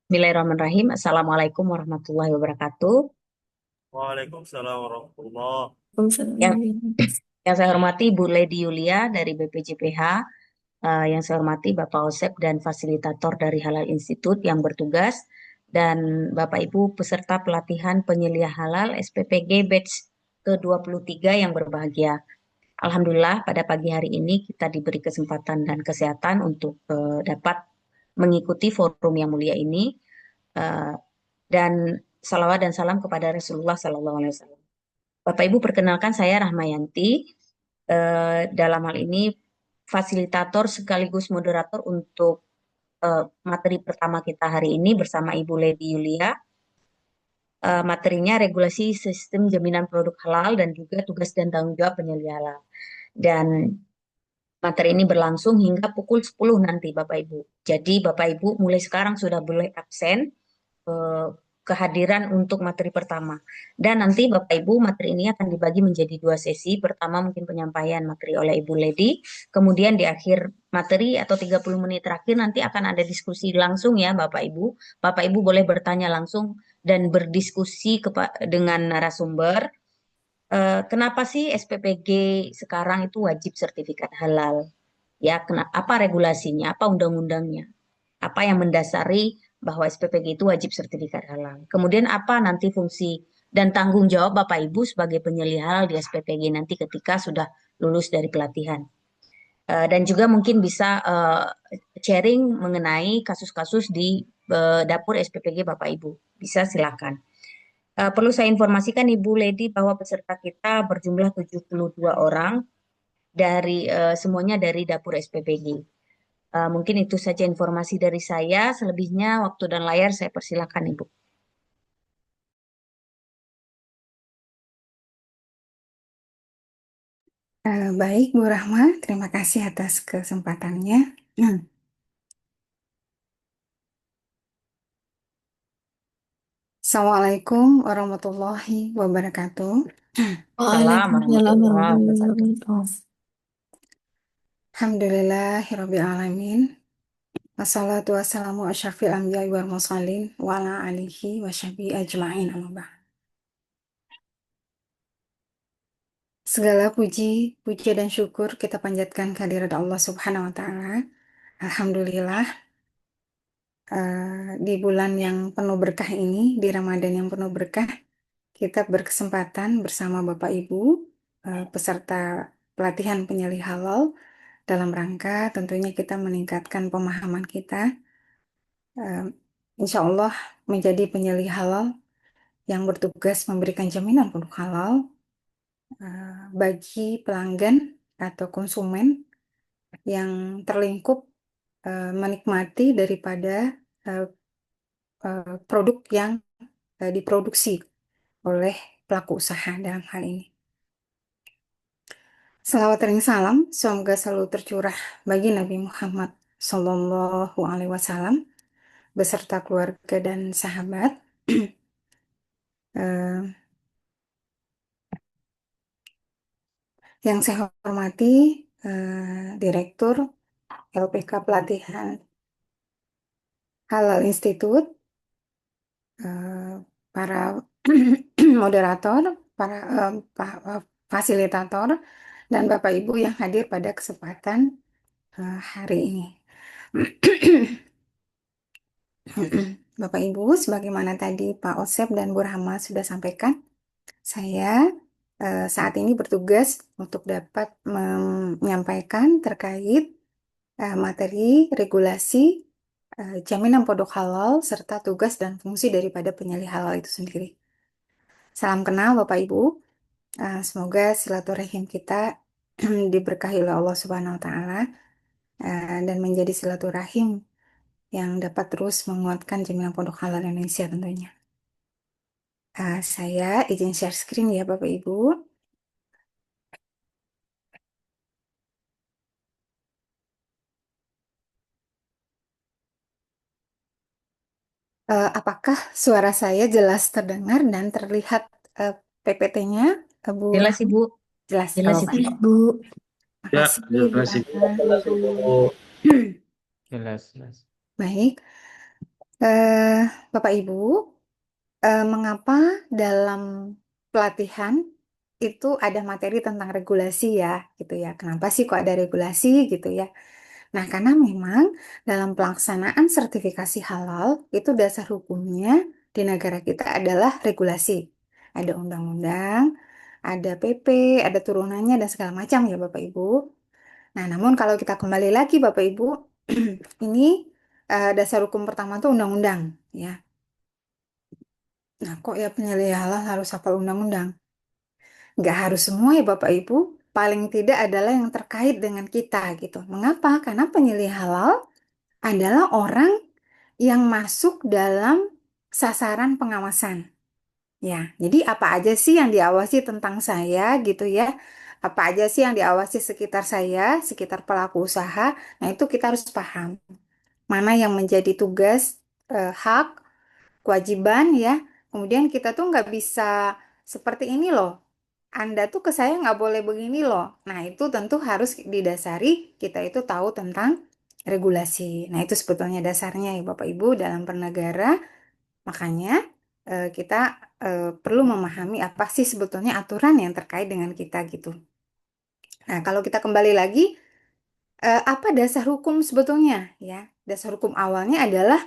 Bismillahirrahmanirrahim. Assalamualaikum warahmatullahi wabarakatuh. Waalaikumsalam warahmatullah. Yang, yang saya hormati Bu Lady Yulia dari BPJPH, yang saya hormati Bapak Osep dan fasilitator dari Halal Institute yang bertugas, dan Bapak Ibu peserta pelatihan penyelia halal SPPG batch ke-23 yang berbahagia. Alhamdulillah pada pagi hari ini kita diberi kesempatan dan kesehatan untuk dapat mengikuti forum yang mulia ini. Eh, dan salawat dan salam kepada Rasulullah Sallallahu Alaihi Wasallam. Bapak Ibu perkenalkan saya Rahmayanti. Dalam hal ini fasilitator sekaligus moderator untuk materi pertama kita hari ini bersama Ibu Lady Yulia. Materinya regulasi sistem jaminan produk halal dan juga tugas dan tanggung jawab penyelia halal. Dan materi ini berlangsung hingga pukul 10 nanti Bapak Ibu. Jadi Bapak Ibu mulai sekarang sudah boleh absen eh, kehadiran untuk materi pertama. Dan nanti Bapak Ibu materi ini akan dibagi menjadi dua sesi. Pertama mungkin penyampaian materi oleh Ibu Lady, kemudian di akhir materi atau 30 menit terakhir nanti akan ada diskusi langsung ya Bapak Ibu. Bapak Ibu boleh bertanya langsung dan berdiskusi dengan narasumber. Kenapa sih SPPG sekarang itu wajib sertifikat halal? Ya, apa regulasinya, apa undang-undangnya? Apa yang mendasari bahwa SPPG itu wajib sertifikat halal. Kemudian apa nanti fungsi dan tanggung jawab Bapak Ibu sebagai penyelia halal di SPPG nanti ketika sudah lulus dari pelatihan. Dan juga mungkin bisa sharing mengenai kasus-kasus di dapur SPPG Bapak Ibu. Bisa silakan. Perlu saya informasikan Ibu Lady bahwa peserta kita berjumlah 72 orang dari semuanya dari dapur SPPG. Mungkin itu saja informasi dari saya. Selebihnya waktu dan layar saya persilakan Ibu. Baik, Bu Rahma, terima kasih atas kesempatannya. Assalamualaikum warahmatullahi wabarakatuh. Salam Waalaikumsalam warahmatullahi warahmatullahi wabarakatuh. wabarakatuh. Alhamdulillahirabbil alamin. Wassalatu wassalamu asyrafil anbiya'i wal mursalin wa ala alihi wa sahbihi ajma'in amma ba'd. Segala puji dan syukur kita panjatkan kehadirat Allah Subhanahu wa taala. Alhamdulillah, di bulan yang penuh berkah ini, di Ramadan yang penuh berkah, kita berkesempatan bersama Bapak Ibu peserta pelatihan penyelih halal dalam rangka tentunya kita meningkatkan pemahaman kita, insya Allah menjadi penyelih halal yang bertugas memberikan jaminan produk halal bagi pelanggan atau konsumen yang terlingkup menikmati daripada uh, produk yang diproduksi oleh pelaku usaha dalam hal ini. Salawat dan salam semoga selalu tercurah bagi Nabi Muhammad Sallallahu Alaihi Wasallam beserta keluarga dan sahabat. Eh, yang saya hormati Direktur LPK Pelatihan Halal Institute, para moderator, para fasilitator, dan Bapak Ibu yang hadir pada kesempatan hari ini. Bapak Ibu, sebagaimana tadi Pak Osep dan Bu Rahma sudah sampaikan, saya saat ini bertugas untuk dapat menyampaikan terkait materi regulasi jaminan produk halal serta tugas dan fungsi daripada penyalih halal itu sendiri. Salam kenal Bapak Ibu. Semoga silaturahim kita diberkahi oleh Allah Subhanahu wa taala dan menjadi silaturahim yang dapat terus menguatkan jaminan produk halal Indonesia tentunya. Saya izin share screen ya Bapak Ibu. Apakah suara saya jelas terdengar dan terlihat PPT-nya, Bu Jelas Rahma? Ibu, Jelas. jelas Oh, Ibu. baik. Bu, Ya, Makasih, Bu jelas Ibu. Rahma. Jelas Ibu. jelas, jelas. Baik. Eh, Bapak Ibu, mengapa dalam pelatihan itu ada materi tentang regulasi ya, gitu ya? Kenapa sih kok ada regulasi gitu ya? Nah, karena memang dalam pelaksanaan sertifikasi halal itu dasar hukumnya di negara kita adalah regulasi. Ada undang-undang, ada PP, ada turunannya dan segala macam ya Bapak Ibu. Nah, namun kalau kita kembali lagi Bapak Ibu, ini dasar hukum pertama itu undang-undang ya. Nah, kok ya penyelesaian halal harus hafal undang-undang? Nggak harus semua ya Bapak Ibu. Paling tidak adalah yang terkait dengan kita gitu. Mengapa? Karena penyelesaian halal adalah orang yang masuk dalam sasaran pengawasan. Ya, jadi apa aja sih yang diawasi tentang saya gitu ya? Apa aja sih yang diawasi sekitar saya, sekitar pelaku usaha? Nah, itu kita harus paham. Mana yang menjadi tugas, hak, kewajiban ya. Kemudian kita tuh nggak bisa seperti ini loh. Anda tuh ke saya nggak boleh begini loh. Nah, itu tentu harus didasari kita itu tahu tentang regulasi. Nah, itu sebetulnya dasarnya ya Bapak Ibu dalam bernegara. Makanya kita perlu memahami apa sih sebetulnya aturan yang terkait dengan kita gitu. Nah, kalau kita kembali lagi, apa dasar hukum sebetulnya ya? Dasar hukum awalnya adalah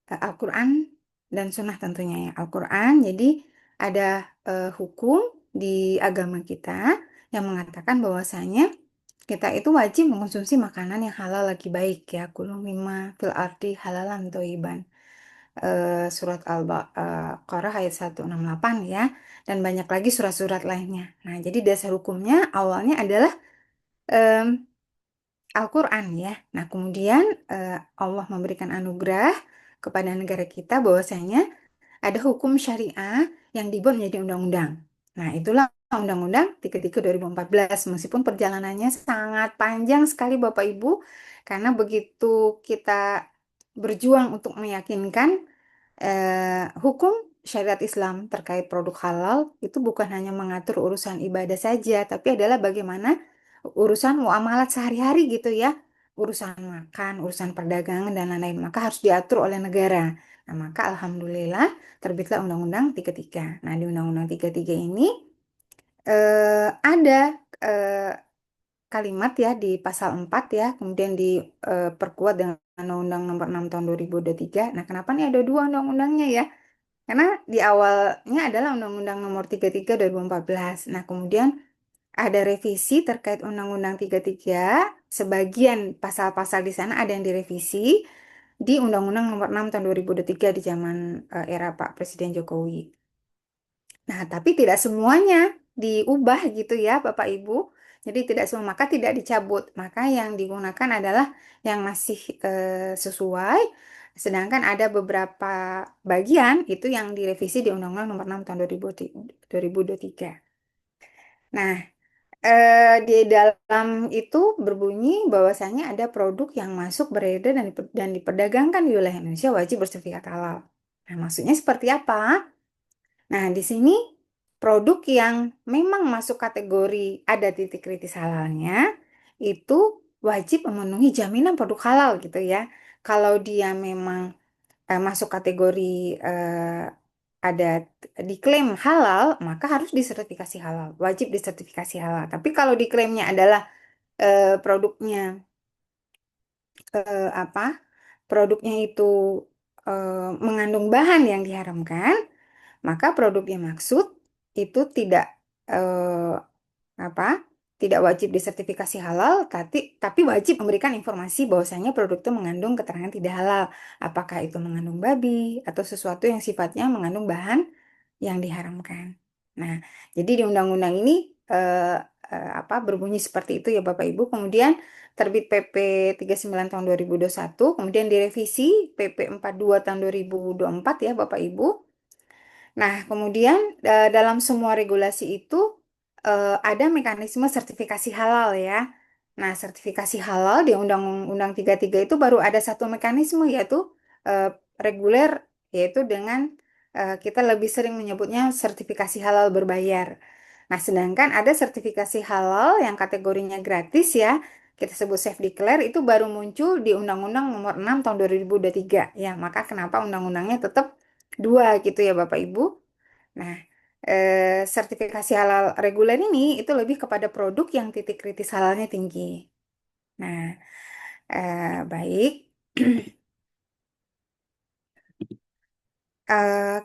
Al-Quran dan Sunnah tentunya ya. Al-Quran, jadi ada hukum di agama kita yang mengatakan bahwasanya kita itu wajib mengonsumsi makanan yang halal lagi baik ya. Kulu mimma fil ardi halalan thayyiban. Surat Al-Baqarah ayat 168 ya. Dan banyak lagi surat-surat lainnya. Nah, jadi dasar hukumnya awalnya adalah em, Al-Quran ya. Nah, kemudian Allah memberikan anugerah kepada negara kita bahwasanya ada hukum syariah yang dibuat menjadi undang-undang. Nah, itulah Undang-Undang 33 2014. Meskipun perjalanannya sangat panjang sekali Bapak Ibu, karena begitu kita berjuang untuk meyakinkan hukum syariat Islam terkait produk halal itu bukan hanya mengatur urusan ibadah saja, tapi adalah bagaimana urusan muamalat sehari-hari gitu ya, urusan makan, urusan perdagangan dan lain-lain, maka harus diatur oleh negara. Nah, maka alhamdulillah terbitlah Undang-Undang 33. Nah, di Undang-Undang 33 ini ada eh, kalimat ya di pasal 4 ya, kemudian diperkuat dengan Undang-Undang Nomor 6 Tahun 2023. Nah, kenapa nih ada dua undang-undangnya ya? Karena di awalnya adalah Undang-Undang Nomor 33 2014. Nah, kemudian ada revisi terkait Undang-Undang 33, sebagian pasal-pasal di sana ada yang direvisi di Undang-Undang Nomor 6 Tahun 2023 di zaman era Pak Presiden Jokowi. Nah, tapi tidak semuanya diubah gitu ya, Bapak Ibu. Jadi tidak semua, maka tidak dicabut. Maka yang digunakan adalah yang masih sesuai. Sedangkan ada beberapa bagian itu yang direvisi di Undang-Undang Nomor 6 Tahun 2023. Nah, di dalam itu berbunyi bahwasanya ada produk yang masuk beredar dan diperdagangkan di wilayah Indonesia wajib bersertifikat halal. Nah, maksudnya seperti apa? Nah, di sini produk yang memang masuk kategori ada titik kritis halalnya itu wajib memenuhi jaminan produk halal gitu ya. Kalau dia memang masuk kategori ada diklaim halal, maka harus disertifikasi halal, wajib disertifikasi halal. Tapi kalau diklaimnya adalah produknya apa? Produknya itu mengandung bahan yang diharamkan, maka produk yang maksud itu tidak eh, apa? Tidak wajib disertifikasi halal, tapi wajib memberikan informasi bahwasanya produk itu mengandung keterangan tidak halal. Apakah itu mengandung babi atau sesuatu yang sifatnya mengandung bahan yang diharamkan. Nah, jadi di undang-undang ini berbunyi seperti itu ya Bapak Ibu. Kemudian terbit PP 39 tahun 2021, kemudian direvisi PP 42 tahun 2024 ya Bapak Ibu. Nah, kemudian dalam semua regulasi itu ada mekanisme sertifikasi halal ya. Nah, sertifikasi halal di Undang-Undang 33 itu baru ada satu mekanisme yaitu eh, reguler, yaitu dengan kita lebih sering menyebutnya sertifikasi halal berbayar. Nah, sedangkan ada sertifikasi halal yang kategorinya gratis ya. kita sebut self declare itu baru muncul di Undang-Undang Nomor 6 tahun 2023 ya. Maka kenapa undang-undangnya tetap dua gitu ya Bapak Ibu. Nah, sertifikasi halal reguler ini itu lebih kepada produk yang titik kritis halalnya tinggi. Nah, baik.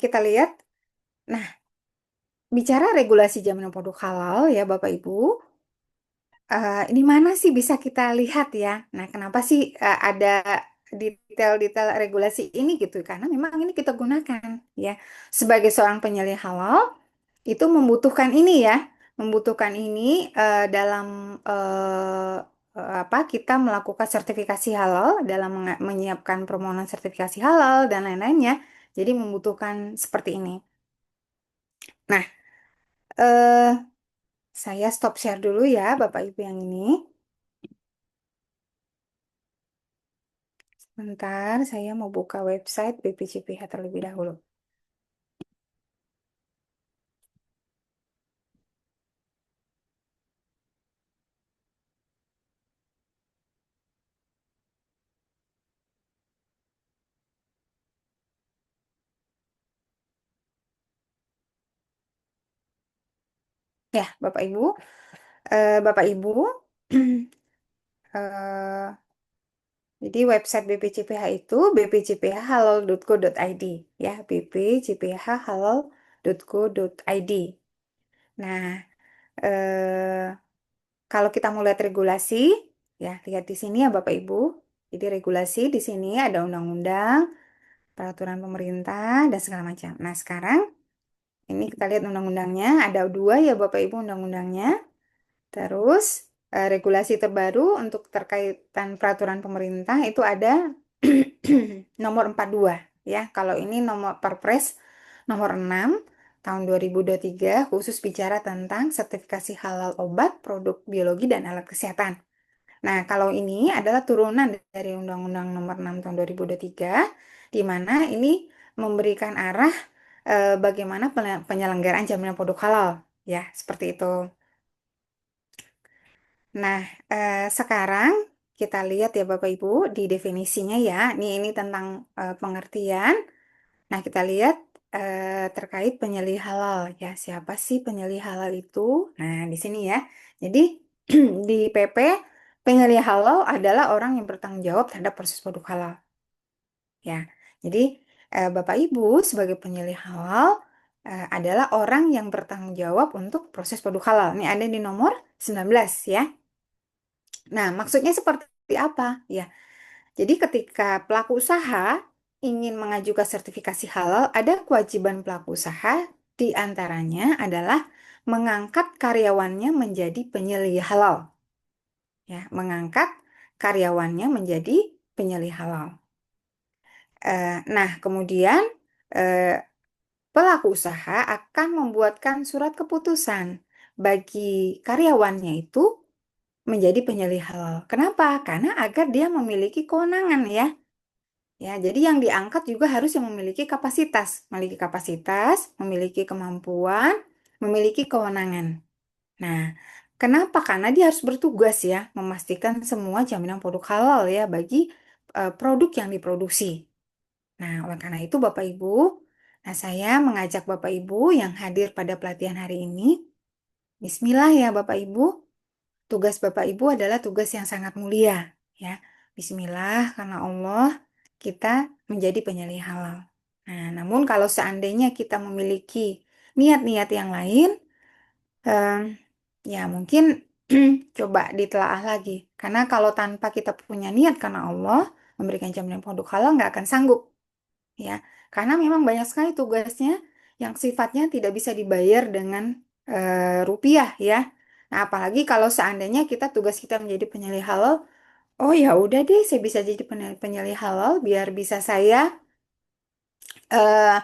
Kita lihat. Nah, bicara regulasi jaminan produk halal ya Bapak Ibu, ini mana sih bisa kita lihat ya? Nah, kenapa sih ada detail-detail regulasi ini gitu? Karena memang ini kita gunakan ya sebagai seorang penyelih halal itu membutuhkan ini ya, membutuhkan ini dalam apa kita melakukan sertifikasi halal dalam menyiapkan permohonan sertifikasi halal dan lain-lainnya. Jadi membutuhkan seperti ini. Nah, eh, saya stop share dulu ya, Bapak Ibu yang ini. Sebentar, saya mau buka website BPJPH terlebih dahulu. Ya, Bapak Ibu, Bapak Ibu, eh, jadi website BPJPH itu bpjphalal.go.id ya, bpjphalal.go.id. Nah, eh, kalau kita mau lihat regulasi, ya lihat di sini ya Bapak Ibu. Jadi regulasi di sini ada undang-undang, peraturan pemerintah dan segala macam. Nah, sekarang ini kita lihat undang-undangnya, ada dua ya Bapak Ibu undang-undangnya. Terus regulasi terbaru untuk terkaitan peraturan pemerintah itu ada nomor 42 ya. Kalau ini nomor Perpres nomor 6 tahun 2023 khusus bicara tentang sertifikasi halal obat, produk biologi dan alat kesehatan. Nah, kalau ini adalah turunan dari Undang-Undang nomor 6 tahun 2023 di mana ini memberikan arah bagaimana penyelenggaraan jaminan produk halal ya, seperti itu. Nah, sekarang kita lihat ya Bapak Ibu di definisinya ya. Ini tentang pengertian. Nah, kita lihat terkait penyelih halal ya. Siapa sih penyelih halal itu? Nah, di sini ya. Jadi di PP penyelih halal adalah orang yang bertanggung jawab terhadap proses produk halal ya. Jadi Bapak Ibu sebagai penyelih halal adalah orang yang bertanggung jawab untuk proses produk halal. Ini ada di nomor 19 ya. Nah, maksudnya seperti apa? Ya, jadi ketika pelaku usaha ingin mengajukan sertifikasi halal, ada kewajiban pelaku usaha di antaranya adalah mengangkat karyawannya menjadi penyelih halal. Ya, mengangkat karyawannya menjadi penyelih halal. Nah, kemudian eh, pelaku usaha akan membuatkan surat keputusan bagi karyawannya itu menjadi penyelih halal. Kenapa? Karena agar dia memiliki kewenangan ya. Ya, jadi yang diangkat juga harus yang memiliki kapasitas, memiliki kemampuan, memiliki kewenangan. Nah, kenapa? Karena dia harus bertugas ya, memastikan semua jaminan produk halal ya bagi produk yang diproduksi. Nah, oleh karena itu Bapak Ibu, nah saya mengajak Bapak Ibu yang hadir pada pelatihan hari ini, Bismillah ya Bapak Ibu. Tugas Bapak Ibu adalah tugas yang sangat mulia, ya. Bismillah, karena Allah kita menjadi penyelih halal. Nah, namun kalau seandainya kita memiliki niat-niat yang lain, em, ya mungkin coba ditelaah lagi. Karena kalau tanpa kita punya niat karena Allah memberikan jaminan produk halal nggak akan sanggup, ya. Karena memang banyak sekali tugasnya yang sifatnya tidak bisa dibayar dengan rupiah, ya. Nah, apalagi kalau seandainya tugas kita menjadi penyelih halal, oh ya udah deh, saya bisa jadi penyelih halal biar bisa saya eh,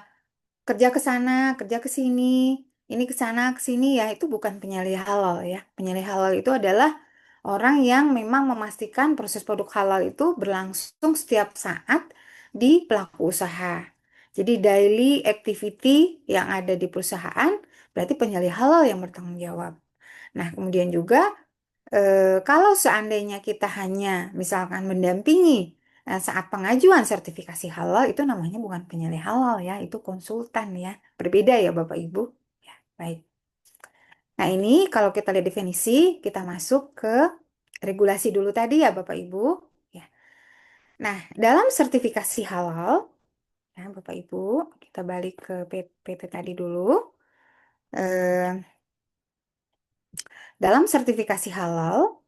kerja ke sana, kerja ke sini, ini ke sana, ke sini ya, itu bukan penyalih halal ya. Penyalih halal itu adalah orang yang memang memastikan proses produk halal itu berlangsung setiap saat di pelaku usaha. Jadi daily activity yang ada di perusahaan berarti penyalih halal yang bertanggung jawab. Nah, kemudian juga Kalau seandainya kita hanya misalkan mendampingi saat pengajuan sertifikasi halal, itu namanya bukan penyelih halal ya, itu konsultan ya. Berbeda ya Bapak Ibu. Ya, baik. Nah, ini kalau kita lihat definisi, kita masuk ke regulasi dulu tadi ya Bapak Ibu. Ya. Nah, dalam sertifikasi halal, ya Bapak Ibu, kita balik ke PT tadi dulu. Eh, dalam sertifikasi halal,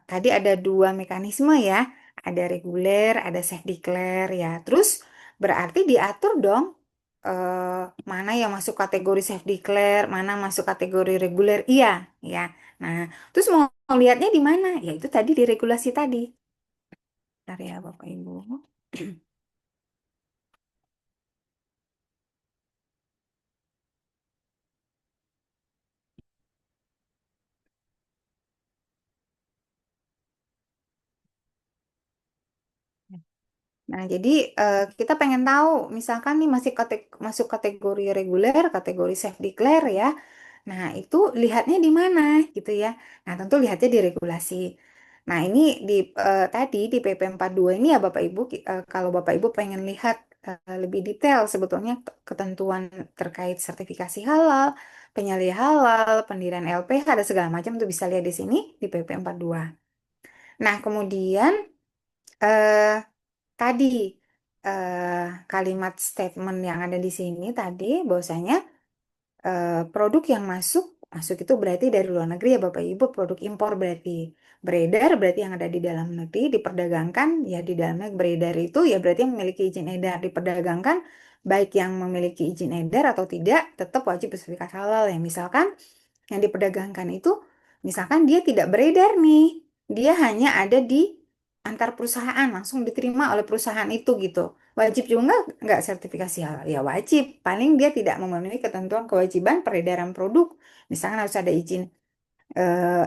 tadi ada dua mekanisme ya, ada reguler, ada self declare ya. Terus berarti diatur dong mana yang masuk kategori self declare, mana masuk kategori reguler. Iya, ya. Nah, terus mau lihatnya di mana? Ya itu tadi di regulasi tadi. Bentar ya Bapak Ibu. Nah, jadi kita pengen tahu, misalkan nih masih masuk kategori reguler, kategori self declare ya. Nah, itu lihatnya di mana gitu ya. Nah, tentu lihatnya di regulasi. Nah, ini di tadi di PP 42 ini ya Bapak Ibu, kalau Bapak Ibu pengen lihat lebih detail sebetulnya ketentuan terkait sertifikasi halal, penyalih halal, pendirian LPH, ada segala macam tuh bisa lihat di sini di PP 42. Nah, kemudian eh, tadi kalimat statement yang ada di sini tadi bahwasanya produk yang masuk masuk itu berarti dari luar negeri ya Bapak Ibu, produk impor berarti beredar berarti yang ada di dalam negeri, diperdagangkan ya di dalam negeri, beredar itu ya berarti yang memiliki izin edar, diperdagangkan baik yang memiliki izin edar atau tidak tetap wajib bersertifikat halal ya. Misalkan yang diperdagangkan itu misalkan dia tidak beredar nih, dia hanya ada di antar perusahaan langsung diterima oleh perusahaan itu gitu. Wajib juga nggak sertifikasi halal? Ya wajib. Paling dia tidak memenuhi ketentuan kewajiban peredaran produk. Misalkan harus ada izin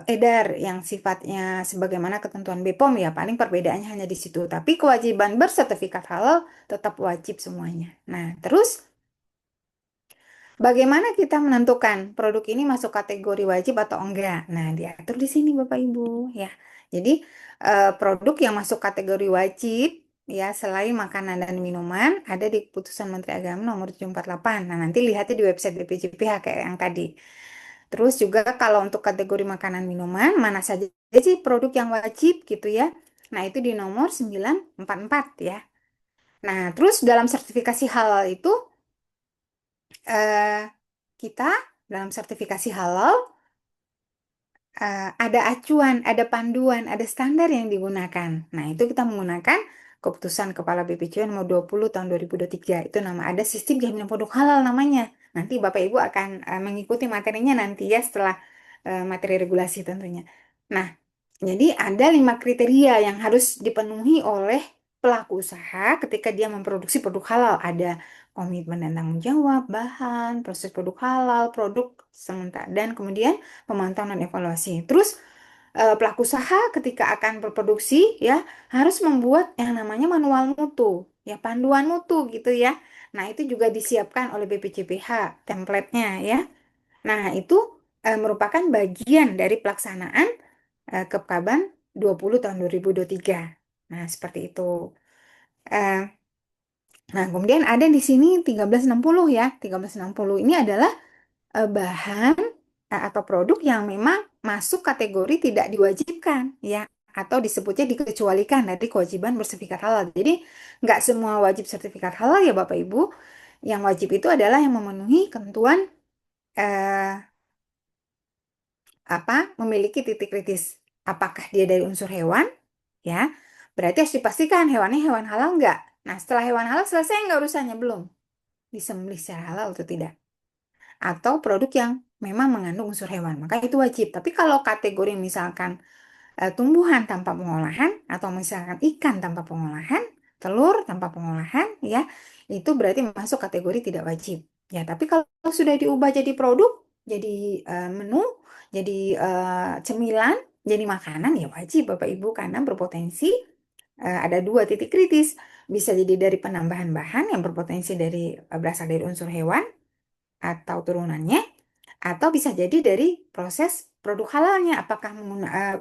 edar yang sifatnya sebagaimana ketentuan BPOM ya paling perbedaannya hanya di situ. Tapi kewajiban bersertifikat halal tetap wajib semuanya. Nah, terus bagaimana kita menentukan produk ini masuk kategori wajib atau enggak? Nah, diatur di sini Bapak Ibu ya. Jadi produk yang masuk kategori wajib ya selain makanan dan minuman ada di Keputusan Menteri Agama nomor 748. Nah, nanti lihatnya di website BPJPH kayak yang tadi. Terus juga kalau untuk kategori makanan minuman mana saja sih produk yang wajib gitu ya. Nah, itu di nomor 944 ya. Nah, terus dalam sertifikasi halal itu eh, kita dalam sertifikasi halal ada acuan, ada panduan, ada standar yang digunakan. Nah, itu kita menggunakan keputusan Kepala BPJPH nomor 20 tahun 2023. Itu nama ada sistem jaminan produk halal namanya. Nanti Bapak Ibu akan mengikuti materinya nanti ya setelah materi regulasi tentunya. Nah, jadi ada 5 kriteria yang harus dipenuhi oleh pelaku usaha ketika dia memproduksi produk halal. Ada komitmen dan tanggung jawab, bahan, proses produk halal, produk sementara, dan kemudian pemantauan dan evaluasi. Terus pelaku usaha ketika akan berproduksi ya harus membuat yang namanya manual mutu, ya panduan mutu gitu ya. Nah, itu juga disiapkan oleh BPJPH template-nya ya. Nah, itu merupakan bagian dari pelaksanaan Kepkaban 20 tahun 2023. Nah, seperti itu. Eh, nah, kemudian ada di sini 1360 ya. 1360 ini adalah bahan atau produk yang memang masuk kategori tidak diwajibkan ya atau disebutnya dikecualikan dari kewajiban bersertifikat halal. Jadi nggak semua wajib sertifikat halal ya Bapak Ibu. Yang wajib itu adalah yang memenuhi ketentuan eh, memiliki titik kritis. Apakah dia dari unsur hewan? Ya, berarti harus dipastikan hewannya hewan halal nggak. Nah, setelah hewan halal selesai nggak urusannya belum disembelih secara halal atau tidak. Atau produk yang memang mengandung unsur hewan, maka itu wajib. Tapi kalau kategori misalkan tumbuhan tanpa pengolahan atau misalkan ikan tanpa pengolahan, telur tanpa pengolahan, ya itu berarti masuk kategori tidak wajib. Ya, tapi kalau sudah diubah jadi produk, jadi menu, jadi cemilan, jadi makanan ya wajib Bapak Ibu karena berpotensi ada 2 titik kritis. Bisa jadi dari penambahan bahan yang berpotensi dari berasal dari unsur hewan atau turunannya Atau bisa jadi dari proses produk halalnya, apakah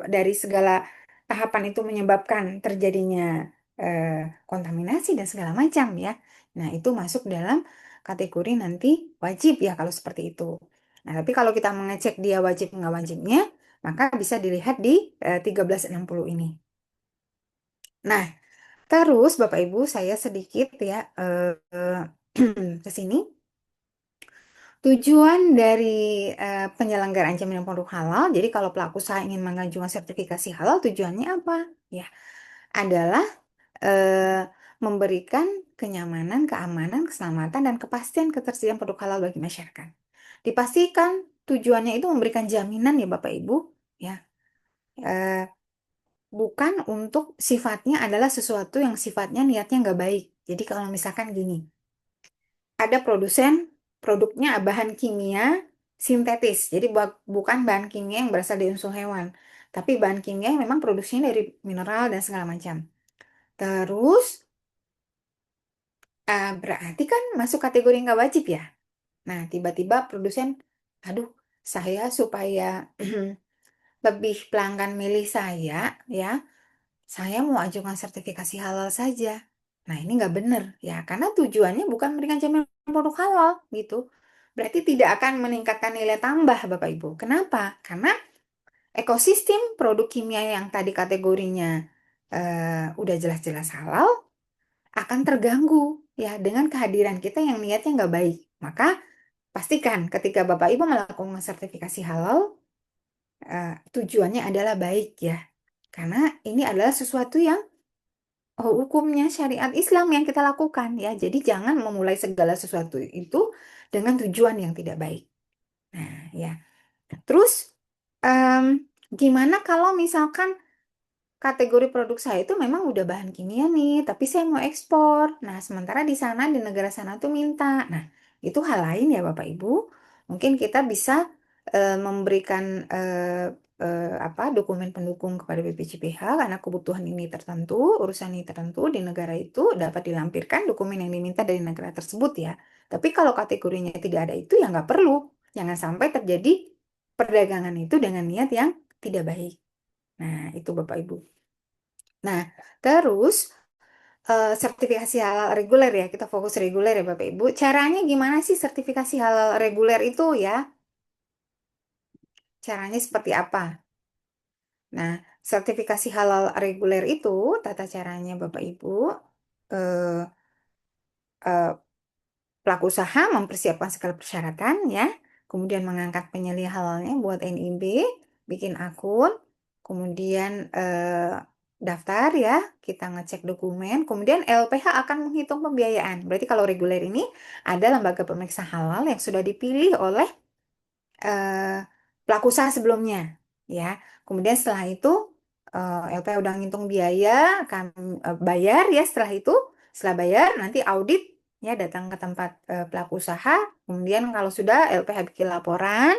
dari segala tahapan itu menyebabkan terjadinya eh, kontaminasi dan segala macam ya. Nah, itu masuk dalam kategori nanti wajib ya kalau seperti itu. Nah, tapi kalau kita mengecek dia wajib nggak wajibnya, maka bisa dilihat di 1360 ini. Nah, terus Bapak Ibu saya sedikit ya ke sini. Tujuan dari penyelenggaraan jaminan produk halal, jadi kalau pelaku usaha ingin mengajukan sertifikasi halal, tujuannya apa? Ya, adalah eh, memberikan kenyamanan, keamanan, keselamatan, dan kepastian ketersediaan produk halal bagi masyarakat. Dipastikan tujuannya itu memberikan jaminan ya Bapak Ibu, ya, eh, bukan untuk sifatnya adalah sesuatu yang sifatnya niatnya nggak baik. Jadi kalau misalkan gini, ada produsen produknya bahan kimia sintetis. Jadi bukan bahan kimia yang berasal dari unsur hewan, tapi bahan kimia yang memang produksinya dari mineral dan segala macam. Terus berarti kan masuk kategori nggak wajib ya. Nah, tiba-tiba produsen, aduh, saya supaya lebih pelanggan milih ya, saya mau ajukan sertifikasi halal saja. Nah, ini nggak benar ya, karena tujuannya bukan memberikan jaminan produk halal gitu. Berarti tidak akan meningkatkan nilai tambah, Bapak Ibu. Kenapa? Karena ekosistem produk kimia yang tadi kategorinya udah jelas-jelas halal akan terganggu ya dengan kehadiran kita yang niatnya nggak baik. Maka pastikan ketika Bapak Ibu melakukan sertifikasi halal, tujuannya adalah baik ya. Karena ini adalah sesuatu yang hukumnya syariat Islam yang kita lakukan ya. Jadi jangan memulai segala sesuatu itu dengan tujuan yang tidak baik. Nah, ya. Terus em, gimana kalau misalkan kategori produk saya itu memang udah bahan kimia nih, tapi saya mau ekspor. Nah, sementara di sana di negara sana tuh minta. Nah, itu hal lain ya Bapak Ibu. Mungkin kita bisa memberikan apa dokumen pendukung kepada BPJPH karena kebutuhan ini tertentu, urusan ini tertentu di negara itu dapat dilampirkan dokumen yang diminta dari negara tersebut ya. Tapi kalau kategorinya tidak ada itu ya nggak perlu. Jangan sampai terjadi perdagangan itu dengan niat yang tidak baik. Nah, itu Bapak Ibu. Nah, terus sertifikasi halal reguler ya, kita fokus reguler ya Bapak Ibu. Caranya gimana sih sertifikasi halal reguler itu ya? Caranya seperti apa? Nah, sertifikasi halal reguler itu tata caranya Bapak Ibu. eh, eh, Pelaku usaha mempersiapkan segala persyaratan ya, kemudian mengangkat penyelia halalnya buat NIB, bikin akun, kemudian daftar ya, kita ngecek dokumen, kemudian LPH akan menghitung pembiayaan. Berarti kalau reguler ini ada lembaga pemeriksa halal yang sudah dipilih oleh eh, pelaku usaha sebelumnya ya. Kemudian setelah itu LPH udah ngitung biaya, akan bayar ya setelah bayar nanti audit ya datang ke tempat pelaku usaha. Kemudian kalau sudah LPH bikin laporan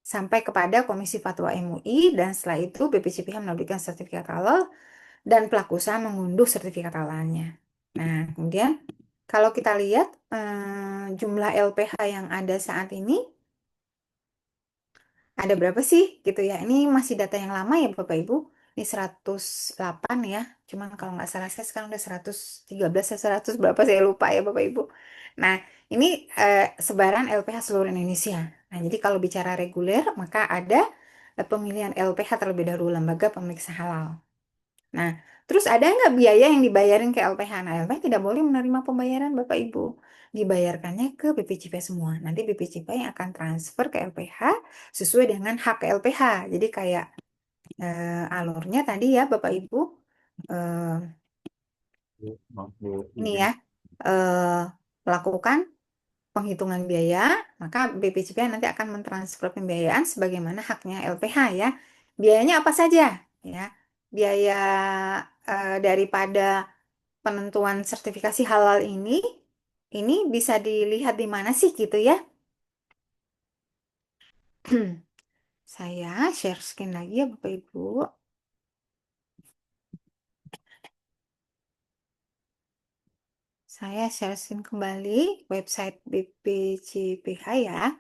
sampai kepada Komisi Fatwa MUI dan setelah itu BPJPH menerbitkan sertifikat halal dan pelaku usaha mengunduh sertifikat halalnya. Nah, kemudian kalau kita lihat jumlah LPH yang ada saat ini ada berapa sih gitu ya? Ini masih data yang lama ya Bapak Ibu. Ini 108 ya. Cuman kalau nggak salah saya sekarang udah 113 atau 100 berapa saya lupa ya Bapak Ibu. Nah, ini sebaran LPH seluruh Indonesia. Nah, jadi kalau bicara reguler maka ada pemilihan LPH terlebih dahulu lembaga pemeriksa halal. Nah, terus ada nggak biaya yang dibayarin ke LPH? Nah, LPH tidak boleh menerima pembayaran Bapak Ibu. Dibayarkannya ke BPJP semua. Nanti BPJP yang akan transfer ke LPH sesuai dengan hak LPH. Jadi kayak alurnya tadi ya Bapak Ibu, eh, ini ya, eh, melakukan penghitungan biaya, maka BPJP nanti akan mentransfer pembiayaan sebagaimana haknya LPH ya. Biayanya apa saja? Ya, biaya daripada penentuan sertifikasi halal ini bisa dilihat di mana sih gitu ya? Saya share screen lagi ya Bapak Ibu. Saya share screen kembali website BPJPH ya.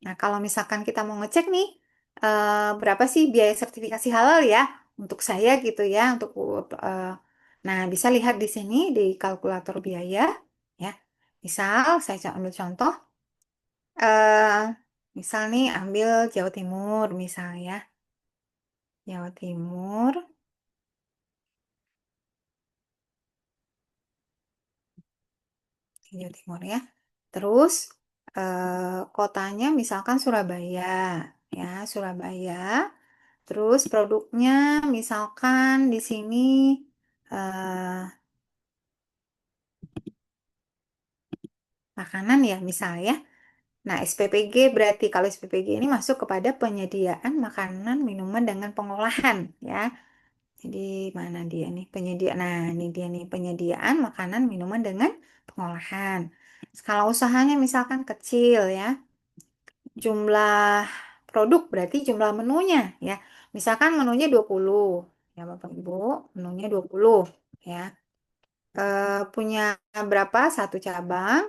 Nah, kalau misalkan kita mau ngecek nih, berapa sih biaya sertifikasi halal ya untuk saya gitu ya, nah bisa lihat di sini di kalkulator biaya ya. Misal saya ambil contoh, eh misal nih ambil Jawa Timur misalnya, Jawa Timur, Jawa Timur ya. Terus kotanya misalkan Surabaya ya, Surabaya. Terus produknya misalkan di sini eh, makanan ya misalnya. Nah, SPPG berarti kalau SPPG ini masuk kepada penyediaan makanan minuman dengan pengolahan ya. Jadi mana dia nih penyedia? Nah, ini dia nih penyediaan makanan minuman dengan pengolahan. Skala usahanya misalkan kecil ya. Jumlah produk berarti jumlah menunya ya. Misalkan menunya 20 ya Bapak Ibu, menunya 20 ya. Punya berapa? Satu cabang.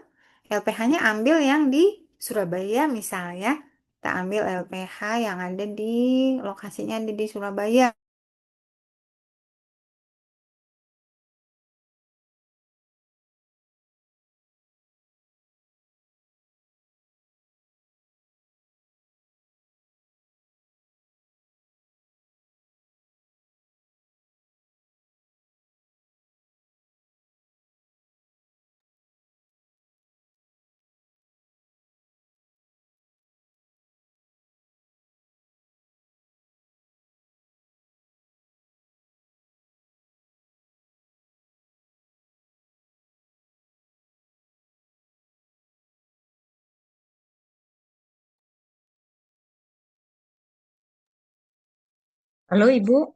LPH-nya ambil yang di Surabaya misalnya. Kita ambil LPH yang ada di lokasinya ada di Surabaya. Halo Ibu,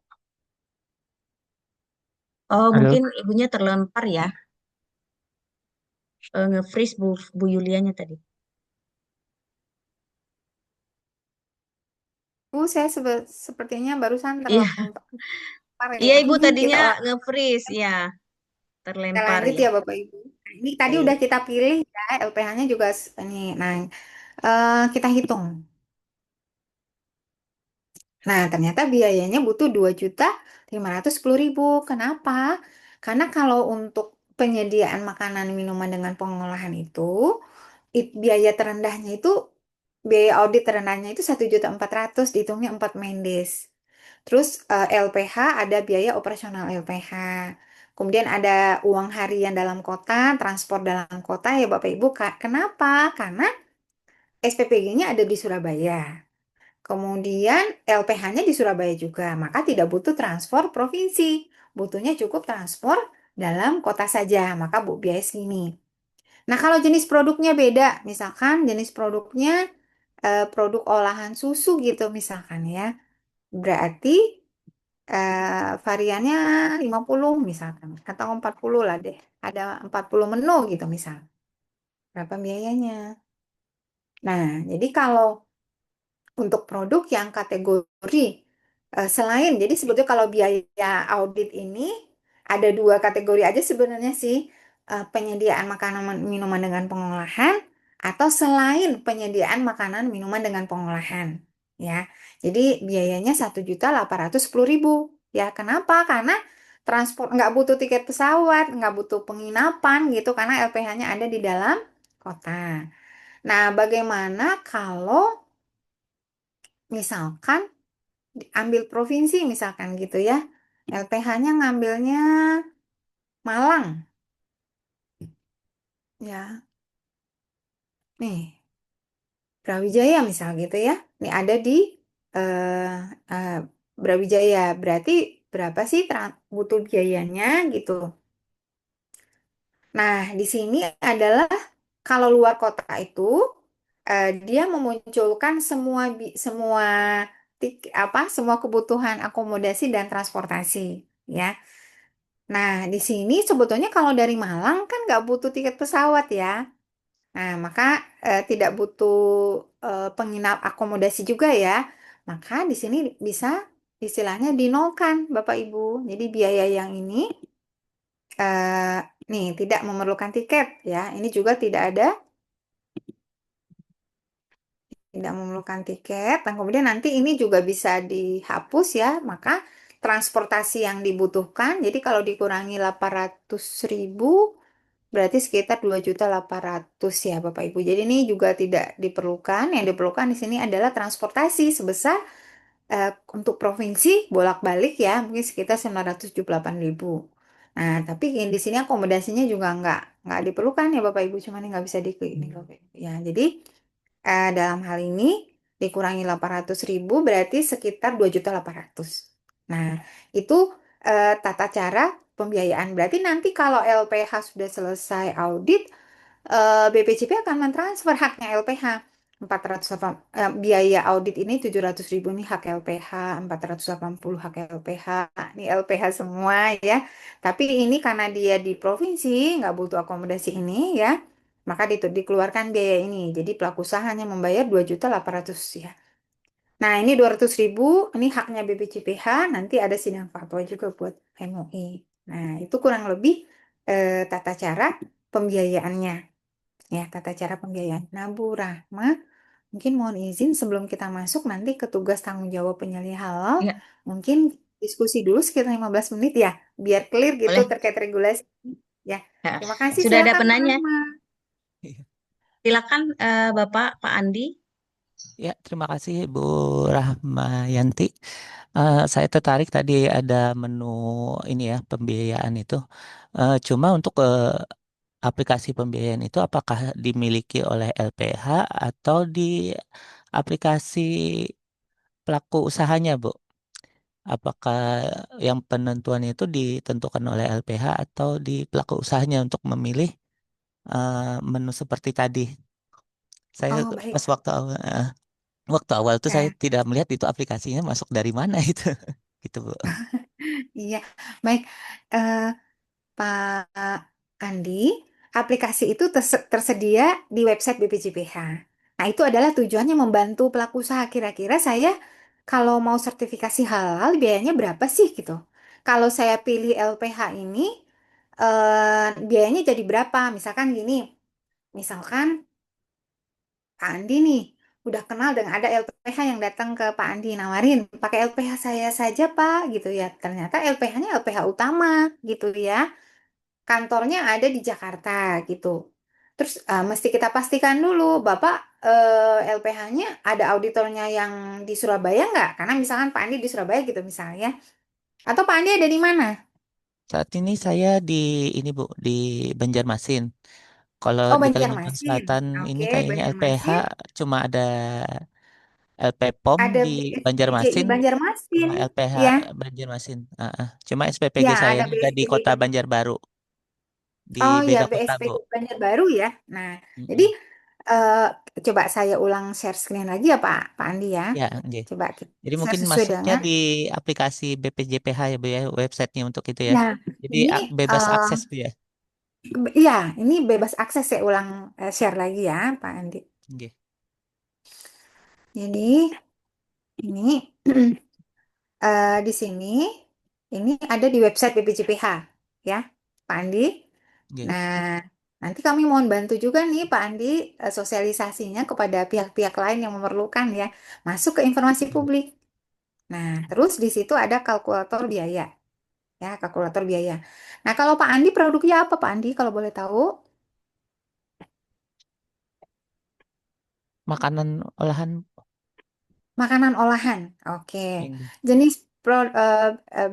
oh Halo, mungkin Ibunya terlempar ya, nge-freeze Bu Yulianya tadi. Saya sepertinya barusan Iya, terlempar iya ya. Ibu Kita tadinya ulang. nge-freeze, ya Kita terlempar lanjut ya. ya Bapak Ibu. Nah, ini tadi udah Baik. kita pilih ya, LPH-nya juga ini. Nah, kita hitung. Nah, ternyata biayanya butuh 2.510.000. Kenapa? Karena kalau untuk penyediaan makanan minuman dengan pengolahan itu, biaya terendahnya itu, biaya audit terendahnya itu 1.400.000 dihitungnya 4 Mendes. Terus LPH ada biaya operasional LPH. Kemudian ada uang harian dalam kota, transport dalam kota ya Bapak Ibu. Kenapa? Karena SPPG-nya ada di Surabaya. Kemudian LPH-nya di Surabaya juga, maka tidak butuh transport provinsi. Butuhnya cukup transport dalam kota saja, maka bu biaya segini. Nah, kalau jenis produknya beda, misalkan jenis produknya produk olahan susu gitu misalkan ya. Berarti variannya 50 misalkan, atau 40 lah deh. Ada 40 menu gitu misal. Berapa biayanya? Nah, jadi kalau untuk produk yang kategori selain, jadi sebetulnya kalau biaya audit ini ada dua kategori aja sebenarnya sih, penyediaan makanan minuman dengan pengolahan atau selain penyediaan makanan minuman dengan pengolahan, ya. Jadi biayanya 1.810.000 ya. Kenapa? Karena transport nggak butuh tiket pesawat, nggak butuh penginapan gitu karena LPH-nya ada di dalam kota. Nah, bagaimana kalau misalkan ambil provinsi misalkan gitu ya. LPH-nya ngambilnya Malang. Ya, nih Brawijaya misal gitu ya. Nih ada di eh, eh, Brawijaya. Berarti berapa sih butuh biayanya gitu. Nah, di sini adalah kalau luar kota itu dia memunculkan semua semua kebutuhan akomodasi dan transportasi ya. Nah, di sini sebetulnya kalau dari Malang kan nggak butuh tiket pesawat ya. Nah, maka tidak butuh penginap akomodasi juga ya. Maka di sini bisa istilahnya dinolkan, Bapak Ibu. Jadi biaya yang ini eh, nih tidak memerlukan tiket ya. Ini juga tidak ada tidak memerlukan tiket, dan kemudian nanti ini juga bisa dihapus ya, maka transportasi yang dibutuhkan, jadi kalau dikurangi 800.000, berarti sekitar 2.800.000 ya Bapak Ibu. Jadi ini juga tidak diperlukan, yang diperlukan di sini adalah transportasi sebesar untuk provinsi bolak-balik ya, mungkin sekitar 978.000. Nah, tapi di sini akomodasinya juga nggak diperlukan ya Bapak Ibu, cuman nggak bisa ini Bapak Ibu. Ya, jadi dalam hal ini dikurangi 800.000 berarti sekitar 2.800.000. Nah, itu tata cara pembiayaan. Berarti nanti kalau LPH sudah selesai audit, BPJP akan mentransfer haknya LPH. 408, biaya audit ini 700.000 nih hak LPH, 480 hak LPH, ini LPH semua ya. Tapi ini karena dia di provinsi, nggak butuh akomodasi ini ya, maka dikeluarkan biaya ini. Jadi pelaku usaha hanya membayar 2.800.000 ya. Nah, ini 200.000, ini haknya BPJPH, nanti ada sidang fatwa juga buat MUI. Nah, itu kurang lebih tata cara pembiayaannya. Ya, tata cara pembiayaan. Nah, Bu Rahma, mungkin mohon izin sebelum kita masuk nanti ke tugas tanggung jawab penyelidik halal, Ya, mungkin diskusi dulu sekitar 15 menit ya, biar clear gitu boleh. terkait regulasi. Ya, Ya. terima kasih. Sudah ada Silakan Bu penanya. Rahma. Iya. Silakan Bapak, Pak Andi. Ya, terima kasih Bu Rahmayanti. Saya tertarik tadi ada menu ini ya, pembiayaan itu. Cuma untuk aplikasi pembiayaan itu apakah dimiliki oleh LPH atau di aplikasi pelaku usahanya, Bu? Apakah yang penentuan itu ditentukan oleh LPH atau di pelaku usahanya untuk memilih menu seperti tadi? Saya Oh, baik. pas waktu awal tuh saya Ya, tidak melihat itu aplikasinya masuk dari mana itu. Gitu, Bu. iya. Baik. Eh, Pak Andi, aplikasi itu tersedia di website BPJPH. Nah, itu adalah tujuannya membantu pelaku usaha. Kira-kira saya kalau mau sertifikasi halal biayanya berapa sih gitu? Kalau saya pilih LPH ini, biayanya jadi berapa? Misalkan gini, misalkan Pak Andi nih udah kenal dengan ada LPH yang datang ke Pak Andi nawarin pakai LPH saya saja Pak gitu ya. Ternyata LPH-nya LPH utama gitu ya. Kantornya ada di Jakarta gitu. Terus mesti kita pastikan dulu, Bapak LPH-nya ada auditornya yang di Surabaya nggak? Karena misalkan Pak Andi di Surabaya gitu misalnya. Atau Pak Andi ada di mana? Saat ini saya di ini Bu, di Banjarmasin. Kalau Oh, di Kalimantan Banjarmasin. Selatan ini Oke, kayaknya LPH Banjarmasin. cuma ada LP POM Ada di BSDJI Banjarmasin Banjarmasin. sama LPH Ya, Banjarmasin. Cuma SPPG ya ada sayanya ada di Kota BSDJI. Banjarbaru, di Oh ya, beda kota, Bu. BSPG Banjarbaru ya. Nah, jadi Mm-mm. eh, coba saya ulang share screen lagi ya Pak Andi ya. Ya, nggih. Coba kita Jadi share mungkin sesuai masuknya dengan. di aplikasi BPJPH ya, Bu ya, websitenya untuk itu ya. Nah, Jadi ini bebas akses, Bu ya. iya, ini bebas akses saya ulang share lagi ya Pak Andi. Nggih. Jadi ini di sini ini ada di website BPJPH ya Pak Andi. Nggih. Nah, nanti kami mohon bantu juga nih Pak Andi sosialisasinya kepada pihak-pihak lain yang memerlukan ya masuk ke informasi publik. Nah, terus di situ ada kalkulator biaya ya, kalkulator biaya. Nah, kalau Pak Andi produknya apa Pak Andi kalau boleh tahu? Makanan olahan. Makanan olahan. Oke. Nggih. Jenis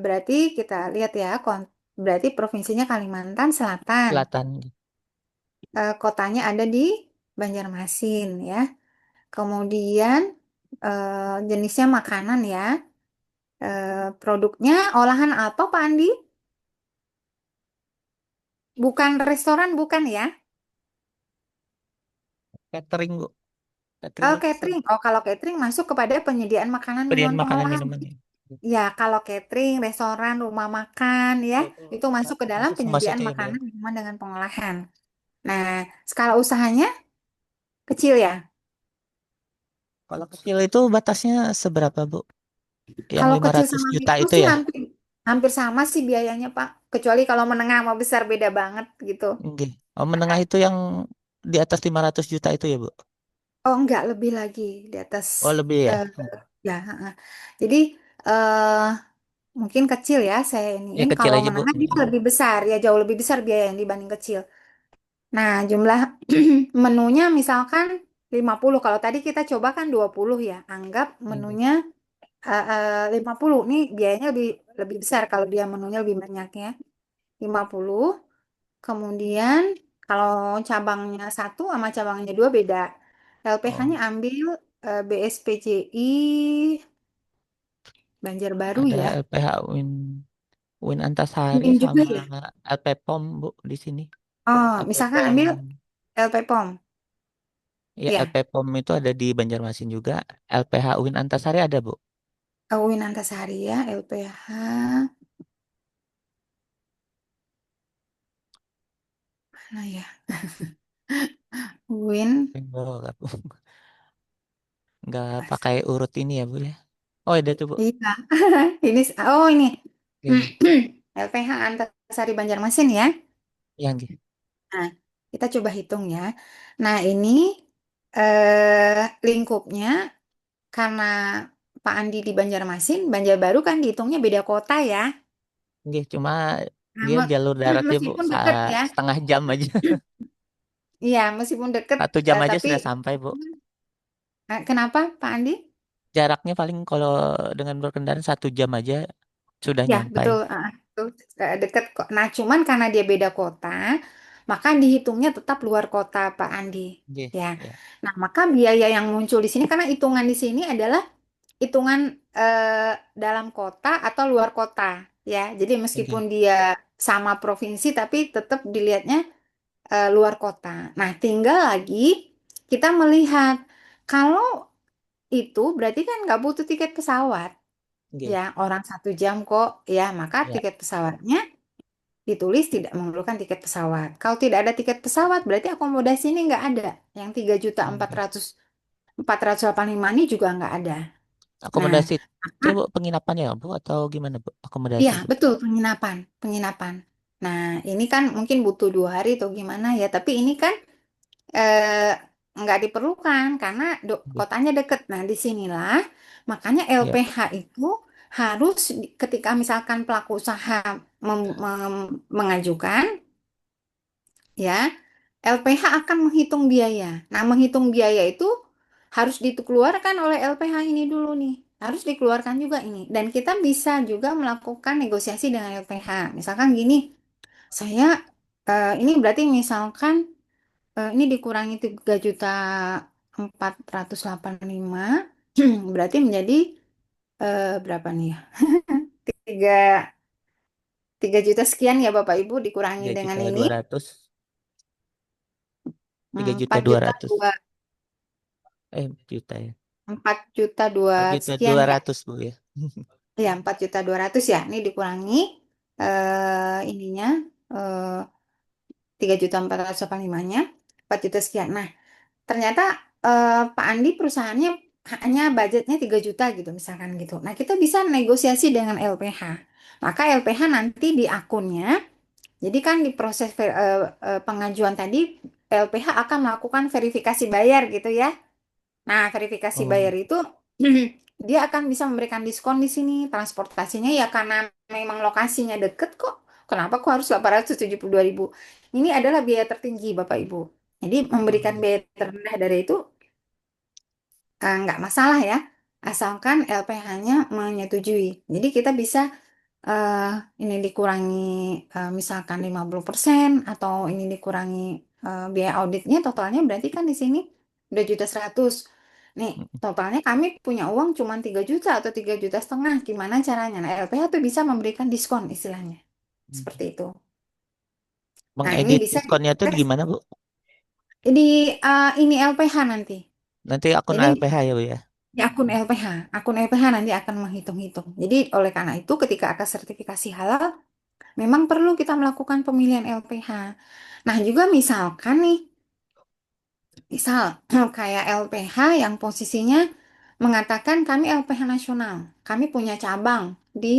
berarti kita lihat ya, berarti provinsinya Kalimantan Selatan. Selatan. Kotanya ada di Banjarmasin ya. Kemudian jenisnya makanan ya. Produknya olahan apa Pak Andi? Bukan restoran bukan ya? Catering, Bu. Catering Oh, itu catering. Oh, kalau catering masuk kepada penyediaan makanan pemberian minuman makanan pengolahan. minuman ya. Ya, kalau catering, restoran, rumah makan ya, Ya, itu itu masuk ke dalam masuk penyediaan masuknya ya, Bu ya. makanan minuman dengan pengolahan. Nah, skala usahanya kecil ya. Kalau kecil itu batasnya seberapa, Bu? Yang Kalau kecil 500 sama juta mikro itu sih ya? hampir hampir sama sih biayanya, Pak. Kecuali kalau menengah sama besar beda banget gitu. Nggih. Oh, menengah itu yang di atas 500 juta itu ya, Bu? Oh, enggak, lebih lagi di atas. Oh lebih ya? eh, ya, heeh. Jadi eh, mungkin kecil ya saya Ya iniin. kecil Kalau aja Bu. menengah dia lebih besar ya, jauh lebih besar biaya yang dibanding kecil. Nah, jumlah menunya misalkan 50. Kalau tadi kita coba kan 20 ya. Anggap Iya. menunya 50. Nih biayanya lebih lebih besar kalau dia menunya lebih banyak ya. 50. Kemudian kalau cabangnya satu sama cabangnya dua beda. LPH-nya Oh, ambil BSPJI Banjarbaru ada ya. LPH Win Antasari Min juga sama ya. LP POM Bu di sini. Oh, LP misalkan POM, ambil LP POM. ya LP Ya, POM itu ada di Banjarmasin juga. LPH Win Antasari ada Bu. Win Antasari ya, LPH mana ya? Win. Oh, nggak pakai urut ini ya Bu ya. Oh ada tuh Bu. Iya. Ini ini Oke. LPH Antasari Banjarmasin ya. Yang gitu. Nah, kita coba hitung ya. Nah, ini lingkupnya karena Pak Andi di Banjarmasin, Banjarbaru kan dihitungnya beda kota ya. Nggih, cuma Nah, dia jalur daratnya Bu meskipun deket ya. setengah jam aja. Iya, meskipun deket, 1 jam aja tapi sudah sampai Bu. kenapa Pak Andi? Jaraknya paling kalau dengan berkendara 1 jam aja sudah Ya, nyampai. betul. Betul. Deket kok. Nah, cuman karena dia beda kota, maka dihitungnya tetap luar kota Pak Andi. Nggih, Ya. ya. Nah, maka biaya yang muncul di sini karena hitungan di sini adalah hitungan dalam kota atau luar kota. Ya, jadi meskipun Nggih, dia sama provinsi, tapi tetap dilihatnya luar kota. Nah, tinggal lagi kita melihat kalau itu berarti kan nggak butuh tiket pesawat. nggih. Ya, orang 1 jam kok. Ya, maka Ya. tiket pesawatnya ditulis tidak memerlukan tiket pesawat. Kalau tidak ada tiket pesawat, berarti akomodasi ini nggak ada. Yang 3.485 ini juga nggak ada. Nah, Akomodasi itu maka Bu, penginapan ya Bu atau gimana Bu? iya Akomodasi Bu. betul penginapan, penginapan. Nah, ini kan mungkin butuh 2 hari atau gimana ya, tapi ini kan nggak diperlukan karena Nggih. kotanya deket. Nah, disinilah makanya Ya, LPH itu harus ketika misalkan pelaku usaha mengajukan, ya LPH akan menghitung biaya. Nah, menghitung biaya itu harus dikeluarkan oleh LPH ini dulu nih. Harus dikeluarkan juga ini. Dan kita bisa juga melakukan negosiasi dengan LPH. Misalkan gini, saya ini berarti misalkan ini dikurangi 3.485 berarti menjadi berapa nih ya? Tiga, 3 juta sekian ya Bapak Ibu dikurangi tiga dengan juta ini dua ratus, tiga juta 4 dua juta ratus, dua juta ya. 4 juta dua 4 juta sekian dua ya. ratus Bu ya. Ya, 4.200.000 ya. Ini dikurangi ininya eh 3.485-nya 4 juta sekian. Nah, ternyata Pak Andi perusahaannya hanya budgetnya 3 juta gitu misalkan gitu. Nah, kita bisa negosiasi dengan LPH. Maka LPH nanti di akunnya, jadi kan di proses pengajuan tadi LPH akan melakukan verifikasi bayar gitu ya. Nah, verifikasi Oh, bayar itu dia akan bisa memberikan diskon di sini. Transportasinya ya karena memang lokasinya deket kok. Kenapa kok harus 872.000? Ini adalah biaya tertinggi Bapak Ibu. Jadi memberikan iya. biaya terendah dari itu nggak masalah ya. Asalkan LPH-nya menyetujui. Jadi kita bisa eh, ini dikurangi misalkan 50% atau ini dikurangi biaya auditnya totalnya berarti kan di sini 2.100.000. Nih, Mm, totalnya kami punya uang cuma 3 juta atau 3,5 juta. Gimana caranya? Nah, LPH tuh bisa memberikan diskon istilahnya. Seperti mm. itu. Nah, ini Mengedit bisa diskonnya tuh diakses gimana Bu? di ini LPH nanti. Nanti akun Jadi LPH ya Bu ya. di akun LPH nanti akan menghitung-hitung. Jadi oleh karena itu ketika akan sertifikasi halal memang perlu kita melakukan pemilihan LPH. Nah, juga misalkan nih, misal kayak LPH yang posisinya mengatakan kami LPH nasional, kami punya cabang di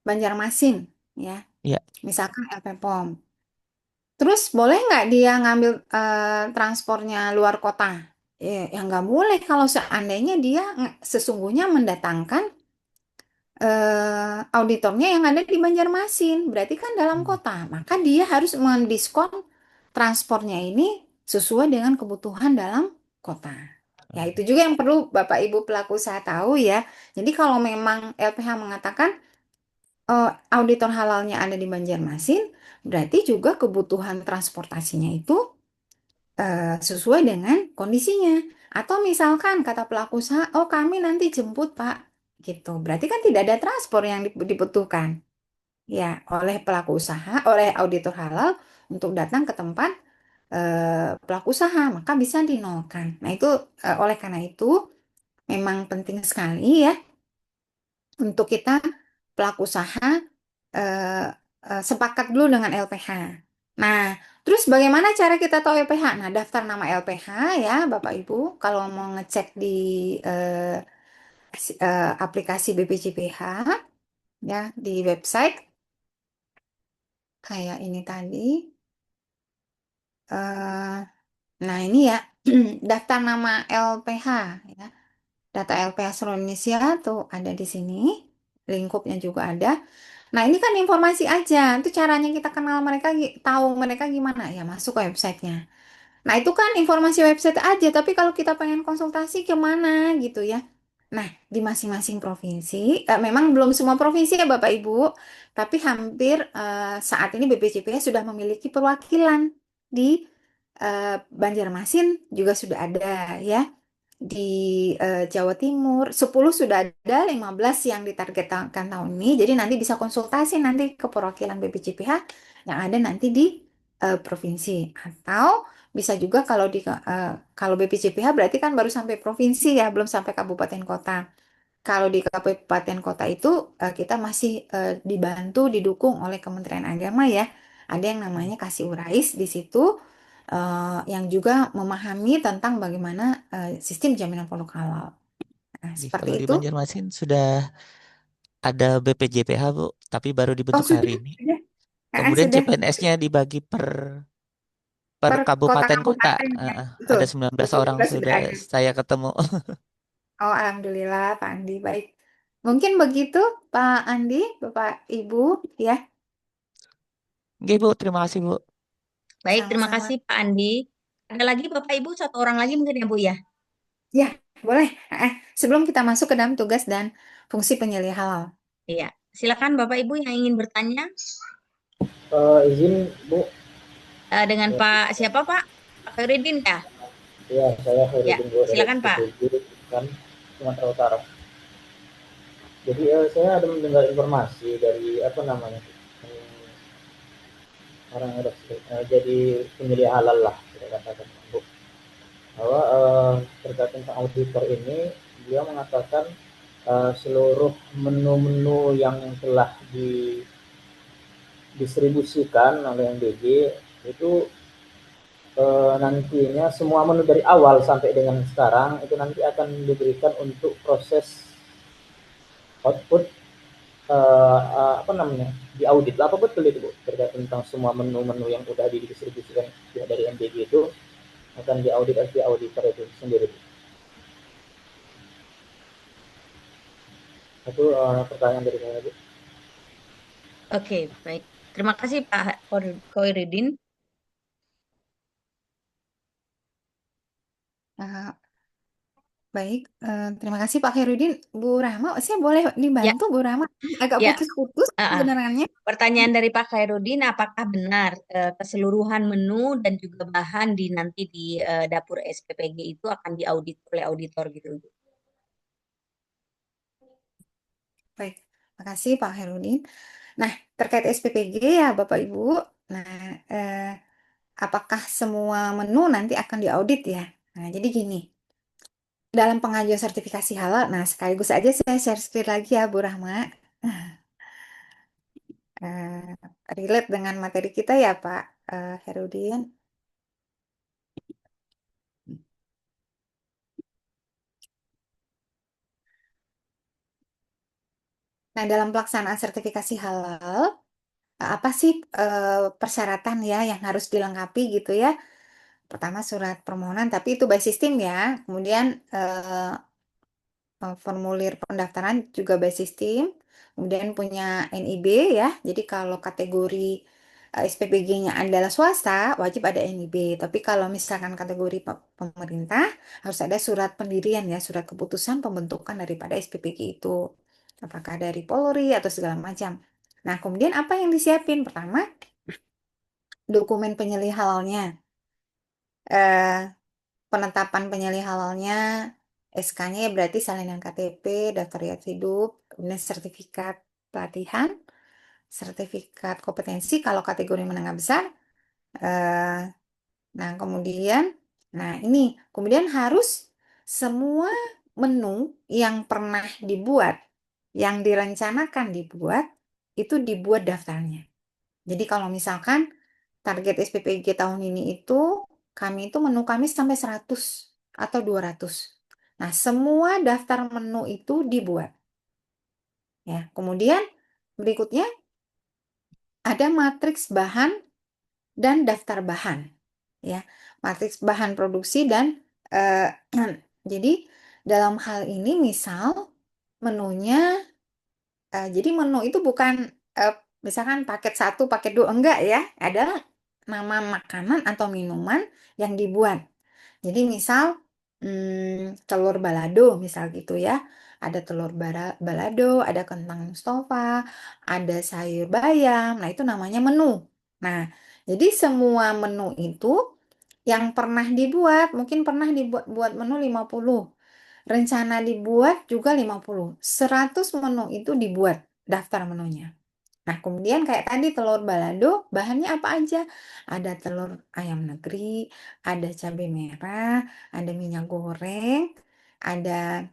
Banjarmasin, ya, Iya. misalkan LP POM. Terus boleh nggak dia ngambil transportnya luar kota? ya nggak boleh kalau seandainya dia sesungguhnya mendatangkan auditornya yang ada di Banjarmasin, berarti kan dalam Hmm. kota, maka dia harus mendiskon transportnya ini sesuai dengan kebutuhan dalam kota. Ya, itu juga yang perlu Bapak Ibu pelaku usaha tahu ya. Jadi kalau memang LPH mengatakan auditor halalnya ada di Banjarmasin, berarti juga kebutuhan transportasinya itu sesuai dengan kondisinya. Atau misalkan kata pelaku usaha, oh kami nanti jemput Pak, gitu. Berarti kan tidak ada transport yang dibutuhkan ya oleh pelaku usaha, oleh auditor halal untuk datang ke tempat pelaku usaha, maka bisa dinolkan. Nah itu oleh karena itu memang penting sekali ya untuk kita pelaku usaha eh, sepakat dulu dengan LPH. Nah, terus bagaimana cara kita tahu LPH? Nah, daftar nama LPH ya, Bapak Ibu, kalau mau ngecek di eh, aplikasi BPJPH ya di website kayak ini tadi. eh, nah, ini ya daftar nama LPH ya. Data LPH seluruh Indonesia tuh ada di sini. Lingkupnya juga ada. Nah, ini kan informasi aja. Itu caranya kita kenal mereka, tahu mereka gimana ya, masuk ke websitenya. Nah, itu kan informasi website aja, tapi kalau kita pengen konsultasi kemana gitu ya. Nah, di masing-masing provinsi, memang belum semua provinsi ya Bapak Ibu, tapi hampir saat ini BPJPH sudah memiliki perwakilan di Banjarmasin juga sudah ada ya. Di Jawa Timur 10 sudah ada, 15 yang ditargetkan tahun ini. Jadi nanti bisa konsultasi nanti ke perwakilan BPJPH yang ada nanti di provinsi, atau bisa juga kalau BPJPH berarti kan baru sampai provinsi ya, belum sampai kabupaten kota. Kalau di kabupaten kota itu kita masih dibantu, didukung oleh Kementerian Agama ya. Ada yang namanya Kasih Urais di situ yang juga memahami tentang bagaimana sistem jaminan produk halal. Nah, Jadi seperti kalau di itu. Banjarmasin sudah ada BPJPH, Bu, tapi baru Oh, dibentuk sudah, hari ini. sudah. Kemudian Sudah CPNS-nya dibagi per per kabupaten kota. kota-kabupaten ya. Betul. Ada 19 orang 19 sudah sudah ada. saya ketemu. Oh, alhamdulillah Pak Andi baik. Mungkin begitu Pak Andi, Bapak Ibu ya. Oke, Bu, terima kasih, Bu. Baik, terima Sama-sama. kasih Pak Andi. Ada lagi Bapak Ibu, satu orang lagi mungkin ya Bu ya? Ya, boleh. Sebelum kita masuk ke dalam tugas dan fungsi penyelia halal. Iya. Silakan Bapak Ibu yang ingin bertanya. Izin Bu, Dengan Pak siapa Pak? Pak Khairuddin ya? ya saya Ya, Khairuddin Bu dari silakan Pak. SPPG kan Sumatera Utara. Jadi saya ada mendengar informasi dari apa namanya orang yang udah jadi penyedia halal lah kita katakan Bu, bahwa terkait tentang auditor ini dia mengatakan seluruh menu-menu yang telah didistribusikan oleh MBG itu nantinya semua menu dari awal sampai dengan sekarang itu nanti akan diberikan untuk proses output apa namanya diaudit. Apa betul itu Bu terkait tentang semua menu-menu yang sudah didistribusikan dari MBG itu akan diaudit oleh auditor itu sendiri Bu? Itu pertanyaan dari saya Bu. Oke, baik. Terima kasih Pak Khairuddin. Nah, baik, terima kasih Pak Herudin. Bu Rahma, saya boleh Ya, dibantu Bu Rahma? Agak ya. putus-putus ah, ah. kebenarannya. Pertanyaan dari Pak Khairuddin, apakah benar keseluruhan menu dan juga bahan di nanti di dapur SPPG itu akan diaudit oleh auditor gitu? Baik, terima kasih Pak Herudin. Nah, terkait SPPG ya Bapak Ibu, nah apakah semua menu nanti akan diaudit ya? Nah, jadi gini, dalam pengajuan sertifikasi halal, nah sekaligus aja saya share screen lagi ya Bu Rahma. Eh, Relate dengan materi kita ya Pak Herudin. Nah, dalam pelaksanaan sertifikasi halal, apa sih persyaratan ya yang harus dilengkapi gitu ya? Pertama surat permohonan, tapi itu by sistem ya. Kemudian formulir pendaftaran juga by sistem. Kemudian punya NIB ya. Jadi kalau kategori SPPG-nya adalah swasta, wajib ada NIB. Tapi kalau misalkan kategori pemerintah, harus ada surat pendirian ya, surat keputusan pembentukan daripada SPPG itu. Apakah dari Polri atau segala macam. Nah, kemudian apa yang disiapin? Pertama, dokumen penyelih halalnya. Eh, Penetapan penyalih halalnya, SK-nya ya berarti salinan KTP, daftar riwayat hidup, kemudian sertifikat pelatihan, sertifikat kompetensi kalau kategori menengah besar. Eh, nah, kemudian harus semua menu yang pernah dibuat, yang direncanakan dibuat, itu dibuat daftarnya. Jadi kalau misalkan target SPPG tahun ini itu kami itu menu kami sampai 100 atau 200. Nah, semua daftar menu itu dibuat ya. Kemudian berikutnya ada matriks bahan dan daftar bahan ya. Matriks bahan produksi dan eh, jadi dalam hal ini misal menunya jadi menu itu bukan eh, misalkan paket satu, paket dua, enggak ya. Adalah nama makanan atau minuman yang dibuat. Jadi misal telur balado misal gitu ya. Ada telur balado, ada kentang Mustafa, ada sayur bayam. Nah, itu namanya menu. Nah, jadi semua menu itu yang pernah dibuat, mungkin pernah dibuat buat menu 50. Rencana dibuat juga 50. 100 menu itu dibuat daftar menunya. Nah, kemudian kayak tadi telur balado, bahannya apa aja? Ada telur ayam negeri, ada cabai merah, ada minyak goreng, ada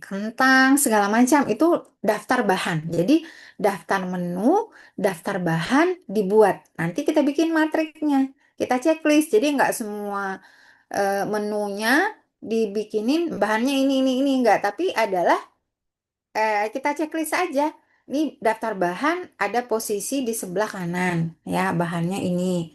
kentang, segala macam. Itu daftar bahan. Jadi, daftar menu, daftar bahan dibuat. Nanti kita bikin matriknya. Kita checklist. Jadi, nggak semua menunya dibikinin bahannya ini, enggak. Tapi adalah kita checklist aja. Ini daftar bahan ada posisi di sebelah kanan ya, bahannya ini.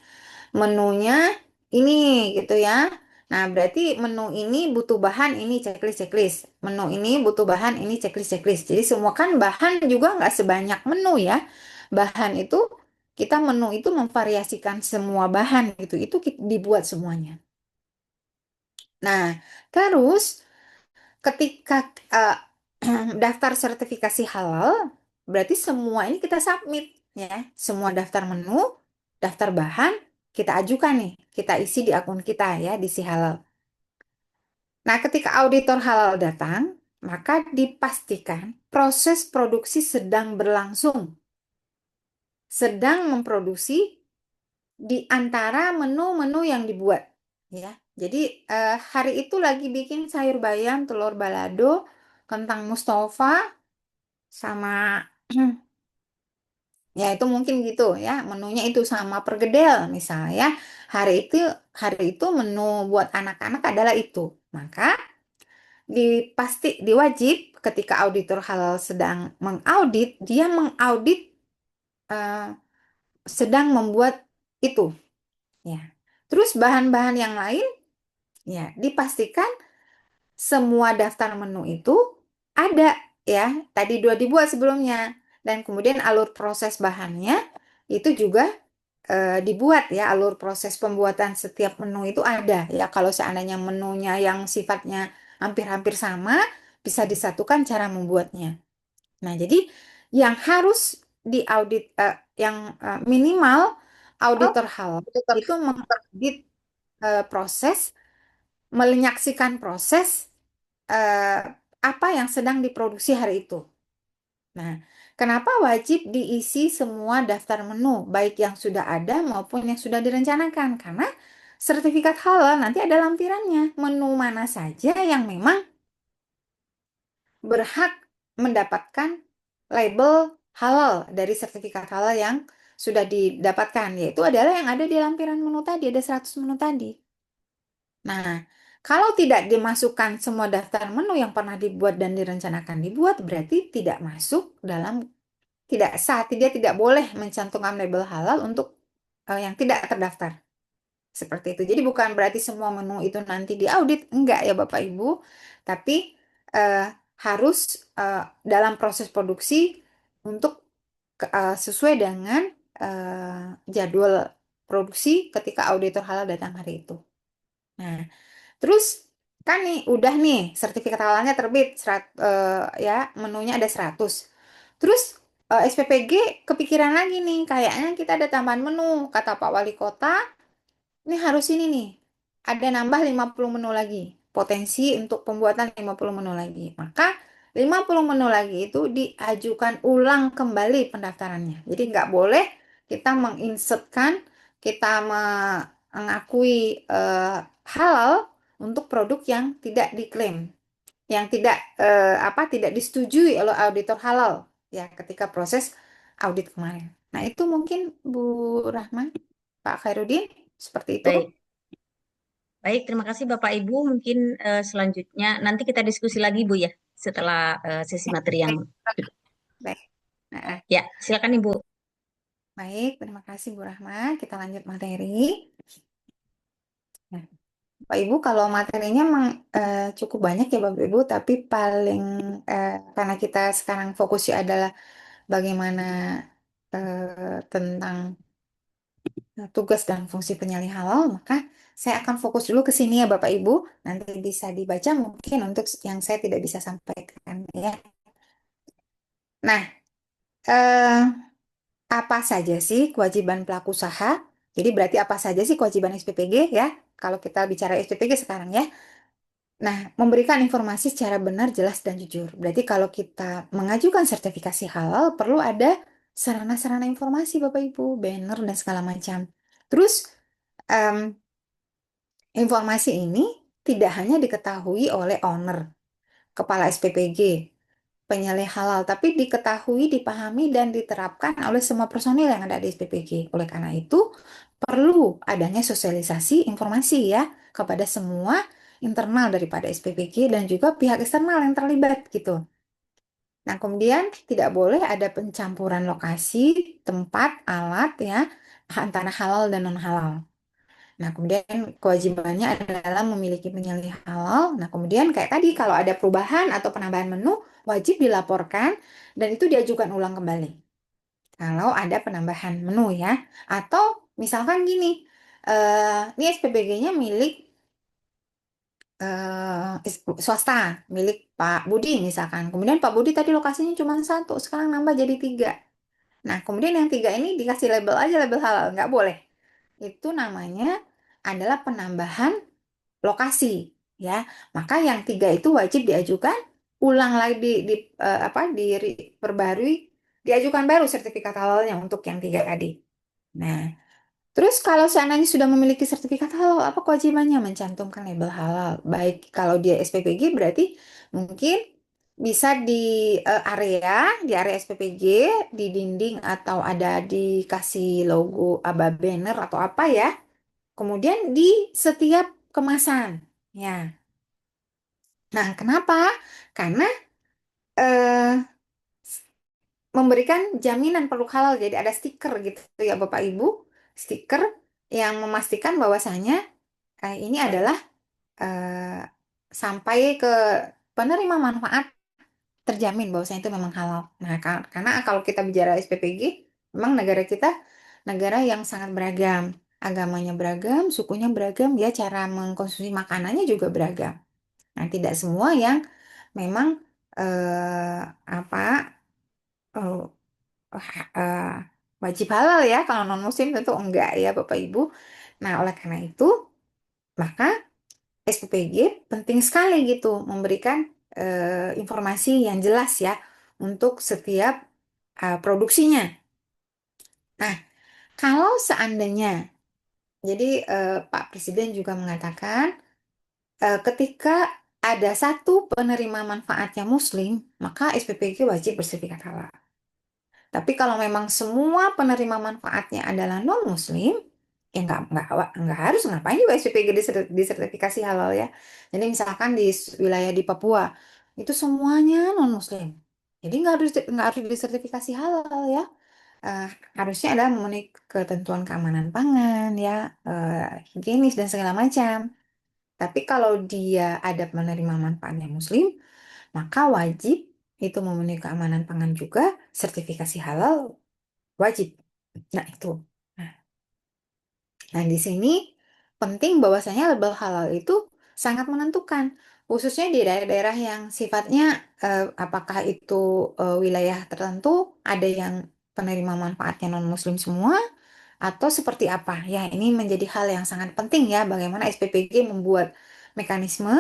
Menunya ini gitu ya. Nah, berarti menu ini butuh bahan ini checklist. Menu ini butuh bahan ini checklist. Jadi semua kan bahan juga nggak sebanyak menu ya. Bahan itu kita menu itu memvariasikan semua bahan gitu. Itu dibuat semuanya. Nah, terus ketika eh, daftar sertifikasi halal, berarti semua ini kita submit ya. Semua daftar menu, daftar bahan kita ajukan nih, kita isi di akun kita ya di Si Halal. Nah, ketika auditor halal datang, maka dipastikan proses produksi sedang berlangsung, sedang memproduksi di antara menu-menu yang dibuat ya. Jadi hari itu lagi bikin sayur bayam, telur balado, kentang Mustafa, sama ya itu mungkin gitu ya, menunya itu sama pergedel misalnya. Hari itu menu buat anak-anak adalah itu. Maka diwajib ketika auditor halal sedang mengaudit, dia mengaudit eh, sedang membuat itu ya. Terus bahan-bahan yang lain ya dipastikan semua daftar menu itu ada ya, tadi dua dibuat sebelumnya, dan kemudian alur proses bahannya itu juga dibuat ya, alur proses pembuatan setiap menu itu ada ya. Kalau seandainya menunya yang sifatnya hampir-hampir sama, bisa disatukan cara membuatnya. Nah, jadi yang harus diaudit, yang minimal auditor halal itu mengaudit proses, menyaksikan proses eh, apa yang sedang diproduksi hari itu. Nah, kenapa wajib diisi semua daftar menu, baik yang sudah ada maupun yang sudah direncanakan? Karena sertifikat halal nanti ada lampirannya, menu mana saja yang memang berhak mendapatkan label halal dari sertifikat halal yang sudah didapatkan, yaitu adalah yang ada di lampiran menu tadi, ada 100 menu tadi. Nah, kalau tidak dimasukkan semua daftar menu yang pernah dibuat dan direncanakan dibuat, berarti tidak masuk dalam, tidak sah, dia tidak boleh mencantumkan label halal untuk yang tidak terdaftar. Seperti itu. Jadi bukan berarti semua menu itu nanti diaudit, enggak ya Bapak Ibu. Tapi eh, harus dalam proses produksi untuk sesuai dengan jadwal produksi ketika auditor halal datang hari itu. Nah, terus kan nih udah nih sertifikat halalnya terbit ya menunya ada 100. Terus SPPG kepikiran lagi nih kayaknya kita ada tambahan menu kata Pak Wali Kota ini harus ini nih. Ada nambah 50 menu lagi. Potensi untuk pembuatan 50 menu lagi. Maka 50 menu lagi itu diajukan ulang kembali pendaftarannya. Jadi nggak boleh kita menginsertkan, kita mengakui halal untuk produk yang tidak diklaim, yang tidak disetujui oleh auditor halal ya ketika proses audit kemarin. Nah, itu mungkin Bu Rahman, Pak Khairuddin, seperti itu. Baik. Baik, terima kasih Bapak Ibu. Mungkin selanjutnya nanti kita diskusi lagi Bu ya setelah sesi materi yang Baik, baik. Nah, ya, silakan Ibu. baik, terima kasih Bu Rahman. Kita lanjut materi. Nah, Pak Ibu, kalau materinya memang cukup banyak ya Bapak Ibu, tapi paling karena kita sekarang fokusnya adalah bagaimana tentang tugas dan fungsi penyalin halal, maka saya akan fokus dulu ke sini ya Bapak Ibu. Nanti bisa dibaca mungkin untuk yang saya tidak bisa sampaikan ya. Nah, eh, apa saja sih kewajiban pelaku usaha? Jadi berarti apa saja sih kewajiban SPPG ya? Kalau kita bicara SPPG sekarang ya. Nah, memberikan informasi secara benar, jelas, dan jujur. Berarti kalau kita mengajukan sertifikasi halal, perlu ada sarana-sarana informasi Bapak Ibu, banner dan segala macam. Terus, em, informasi ini tidak hanya diketahui oleh owner, kepala SPPG, penyalih halal, tapi diketahui, dipahami, dan diterapkan oleh semua personil yang ada di SPPG. Oleh karena itu, perlu adanya sosialisasi informasi ya kepada semua internal daripada SPPG dan juga pihak eksternal yang terlibat gitu. Nah, kemudian tidak boleh ada pencampuran lokasi, tempat, alat ya antara halal dan non halal. Nah, kemudian kewajibannya adalah memiliki penyalin halal. Nah, kemudian kayak tadi kalau ada perubahan atau penambahan menu wajib dilaporkan dan itu diajukan ulang kembali. Kalau ada penambahan menu ya. Atau misalkan gini, ini SPBG-nya milik swasta, milik Pak Budi misalkan. Kemudian Pak Budi tadi lokasinya cuma satu, sekarang nambah jadi 3. Nah, kemudian yang 3 ini dikasih label aja, label halal, nggak boleh. Itu namanya adalah penambahan lokasi ya. Maka yang 3 itu wajib diajukan ulang lagi diperbarui, diajukan baru sertifikat halalnya untuk yang 3 tadi. Nah, terus kalau seandainya sudah memiliki sertifikat halal, apa kewajibannya? Mencantumkan label halal. Baik kalau dia SPPG berarti mungkin bisa di area SPPG, di dinding atau ada dikasih logo banner atau apa ya. Kemudian di setiap kemasan. Ya. Nah, kenapa? Karena eh, memberikan jaminan produk halal. Jadi ada stiker gitu ya Bapak Ibu. Stiker yang memastikan bahwasanya ini adalah eh, sampai ke penerima manfaat terjamin bahwasanya itu memang halal. Nah, karena kalau kita bicara SPPG, memang negara kita negara yang sangat beragam. Agamanya beragam, sukunya beragam, ya cara mengkonsumsi makanannya juga beragam. Nah, tidak semua yang memang apa eh, eh, wajib halal ya. Kalau non muslim tentu enggak ya Bapak Ibu. Nah, oleh karena itu maka SPPG penting sekali gitu memberikan informasi yang jelas ya untuk setiap produksinya. Nah, kalau seandainya, jadi Pak Presiden juga mengatakan ketika ada satu penerima manfaatnya Muslim, maka SPPG wajib bersertifikat halal. Tapi kalau memang semua penerima manfaatnya adalah non-Muslim, ya nggak harus ngapain juga SPPG disertifikasi halal ya. Jadi misalkan di wilayah di Papua itu semuanya non-Muslim, jadi nggak harus disertifikasi halal ya. eh, harusnya adalah memenuhi ketentuan keamanan pangan, ya, higienis dan segala macam. Tapi kalau dia ada menerima manfaatnya Muslim, maka wajib itu memenuhi keamanan pangan juga, sertifikasi halal wajib. Nah, itu. Nah, Nah, di sini penting bahwasanya label halal itu sangat menentukan, khususnya di daerah-daerah yang sifatnya apakah itu wilayah tertentu, ada yang penerima manfaatnya non-Muslim semua, atau seperti apa. Ya, ini menjadi hal yang sangat penting ya, bagaimana SPPG membuat mekanisme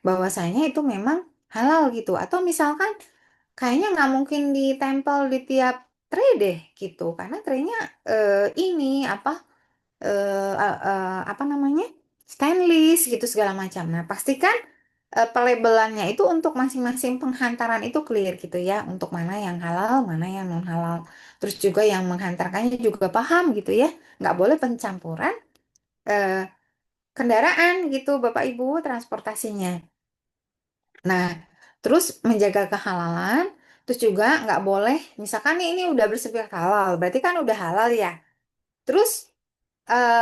bahwasanya itu memang halal gitu. Atau misalkan kayaknya nggak mungkin ditempel di tiap tray deh gitu, karena traynya ini apa apa namanya, stainless gitu segala macam. Nah, pastikan pelabelannya itu untuk masing-masing penghantaran itu clear gitu ya, untuk mana yang halal, mana yang non halal. Terus juga yang menghantarkannya juga paham gitu ya, nggak boleh pencampuran eh, kendaraan gitu, Bapak Ibu, transportasinya. Nah, terus menjaga kehalalan, terus juga nggak boleh, misalkan nih ini udah bersertifikat halal, berarti kan udah halal ya. Terus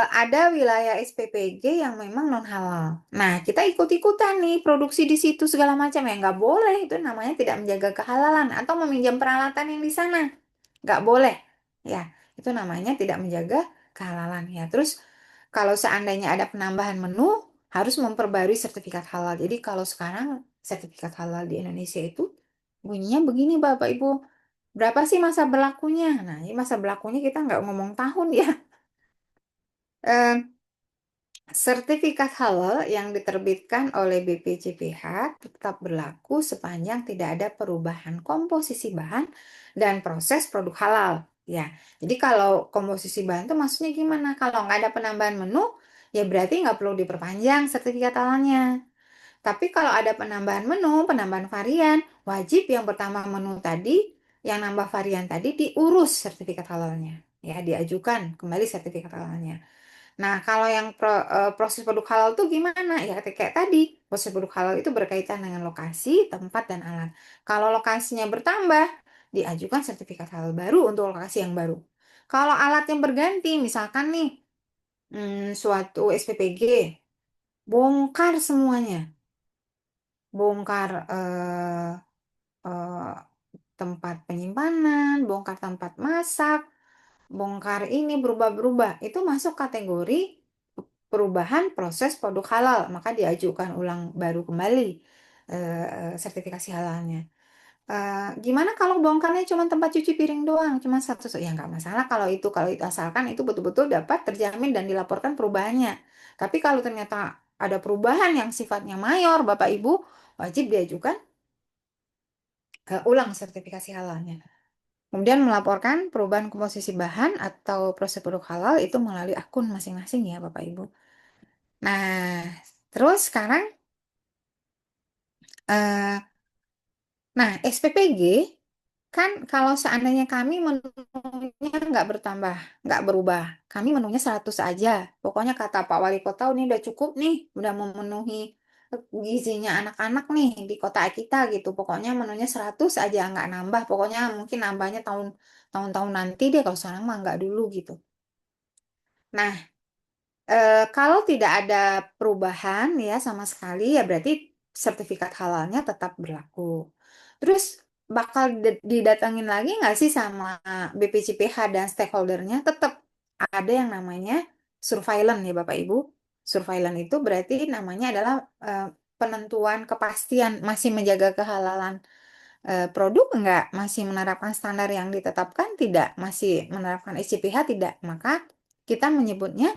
ada wilayah SPPG yang memang non halal. Nah, kita ikut-ikutan nih produksi di situ segala macam ya, nggak boleh. Itu namanya tidak menjaga kehalalan atau meminjam peralatan yang di sana, nggak boleh. Ya, itu namanya tidak menjaga kehalalan ya. Terus kalau seandainya ada penambahan menu, harus memperbarui sertifikat halal. Jadi kalau sekarang sertifikat halal di Indonesia itu bunyinya begini, Bapak Ibu. Berapa sih masa berlakunya? Nah, ini masa berlakunya kita nggak ngomong tahun ya. Sertifikat halal yang diterbitkan oleh BPJPH tetap berlaku sepanjang tidak ada perubahan komposisi bahan dan proses produk halal. Ya, jadi kalau komposisi bahan itu maksudnya gimana? Kalau nggak ada penambahan menu, ya berarti nggak perlu diperpanjang sertifikat halalnya. Tapi kalau ada penambahan menu, penambahan varian, wajib yang pertama menu tadi, yang nambah varian tadi diurus sertifikat halalnya. Ya, diajukan kembali sertifikat halalnya. Nah, kalau yang proses produk halal itu gimana? Ya, kayak tadi, proses produk halal itu berkaitan dengan lokasi, tempat, dan alat. Kalau lokasinya bertambah, diajukan sertifikat halal baru untuk lokasi yang baru. Kalau alat yang berganti, misalkan nih, suatu SPPG, bongkar semuanya. Bongkar eh, tempat penyimpanan, bongkar tempat masak, bongkar ini berubah-berubah. Itu masuk kategori perubahan proses produk halal, maka diajukan ulang baru kembali sertifikasi halalnya. Gimana kalau bongkarnya cuma tempat cuci piring doang, cuma satu, ya nggak masalah kalau itu asalkan itu betul-betul dapat terjamin dan dilaporkan perubahannya. Tapi kalau ternyata ada perubahan yang sifatnya mayor, Bapak Ibu wajib diajukan ulang sertifikasi halalnya. Kemudian melaporkan perubahan komposisi bahan atau proses produk halal itu melalui akun masing-masing ya Bapak Ibu. Nah, terus sekarang, eh, nah SPPG kan kalau seandainya kami menunya nggak bertambah, nggak berubah, kami menunya 100 aja. Pokoknya kata Pak Wali Kota ini udah cukup nih, udah memenuhi gizinya anak-anak nih di kota kita gitu. Pokoknya menunya 100 aja, nggak nambah. Pokoknya mungkin nambahnya tahun-tahun nanti deh, kalau sekarang mah nggak dulu gitu. Nah, kalau tidak ada perubahan ya sama sekali, ya berarti sertifikat halalnya tetap berlaku. Terus bakal didatengin lagi nggak sih sama BPJPH dan stakeholdernya? Tetap ada yang namanya surveillance ya Bapak Ibu. Surveillance itu berarti namanya adalah eh, penentuan kepastian masih menjaga kehalalan produk enggak, masih menerapkan standar yang ditetapkan tidak, masih menerapkan SCPH tidak, maka kita menyebutnya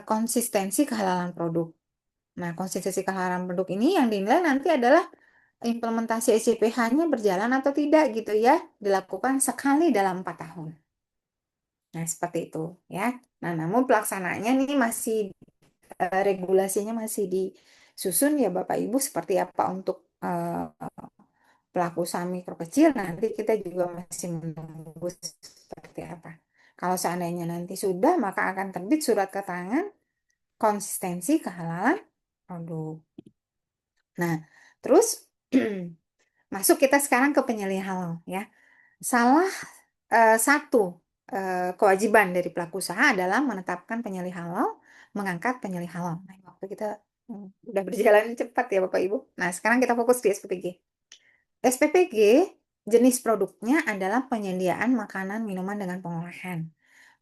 konsistensi kehalalan produk. Nah, konsistensi kehalalan produk ini yang dinilai nanti adalah implementasi SCPH-nya berjalan atau tidak gitu ya, dilakukan sekali dalam 4 tahun. Nah, seperti itu ya. Nah, namun pelaksanaannya ini masih regulasinya masih disusun ya Bapak Ibu, seperti apa untuk pelaku usaha mikro kecil, nanti kita juga masih menunggu seperti apa. Kalau seandainya nanti sudah, maka akan terbit surat keterangan konsistensi kehalalan produk. Nah, terus masuk kita sekarang ke penyelesaian halal ya. Salah satu kewajiban dari pelaku usaha adalah menetapkan penyelih halal, mengangkat penyelih halal. Nah, waktu kita udah berjalan cepat ya Bapak Ibu. Nah, sekarang kita fokus di SPPG. SPPG jenis produknya adalah penyediaan makanan minuman dengan pengolahan.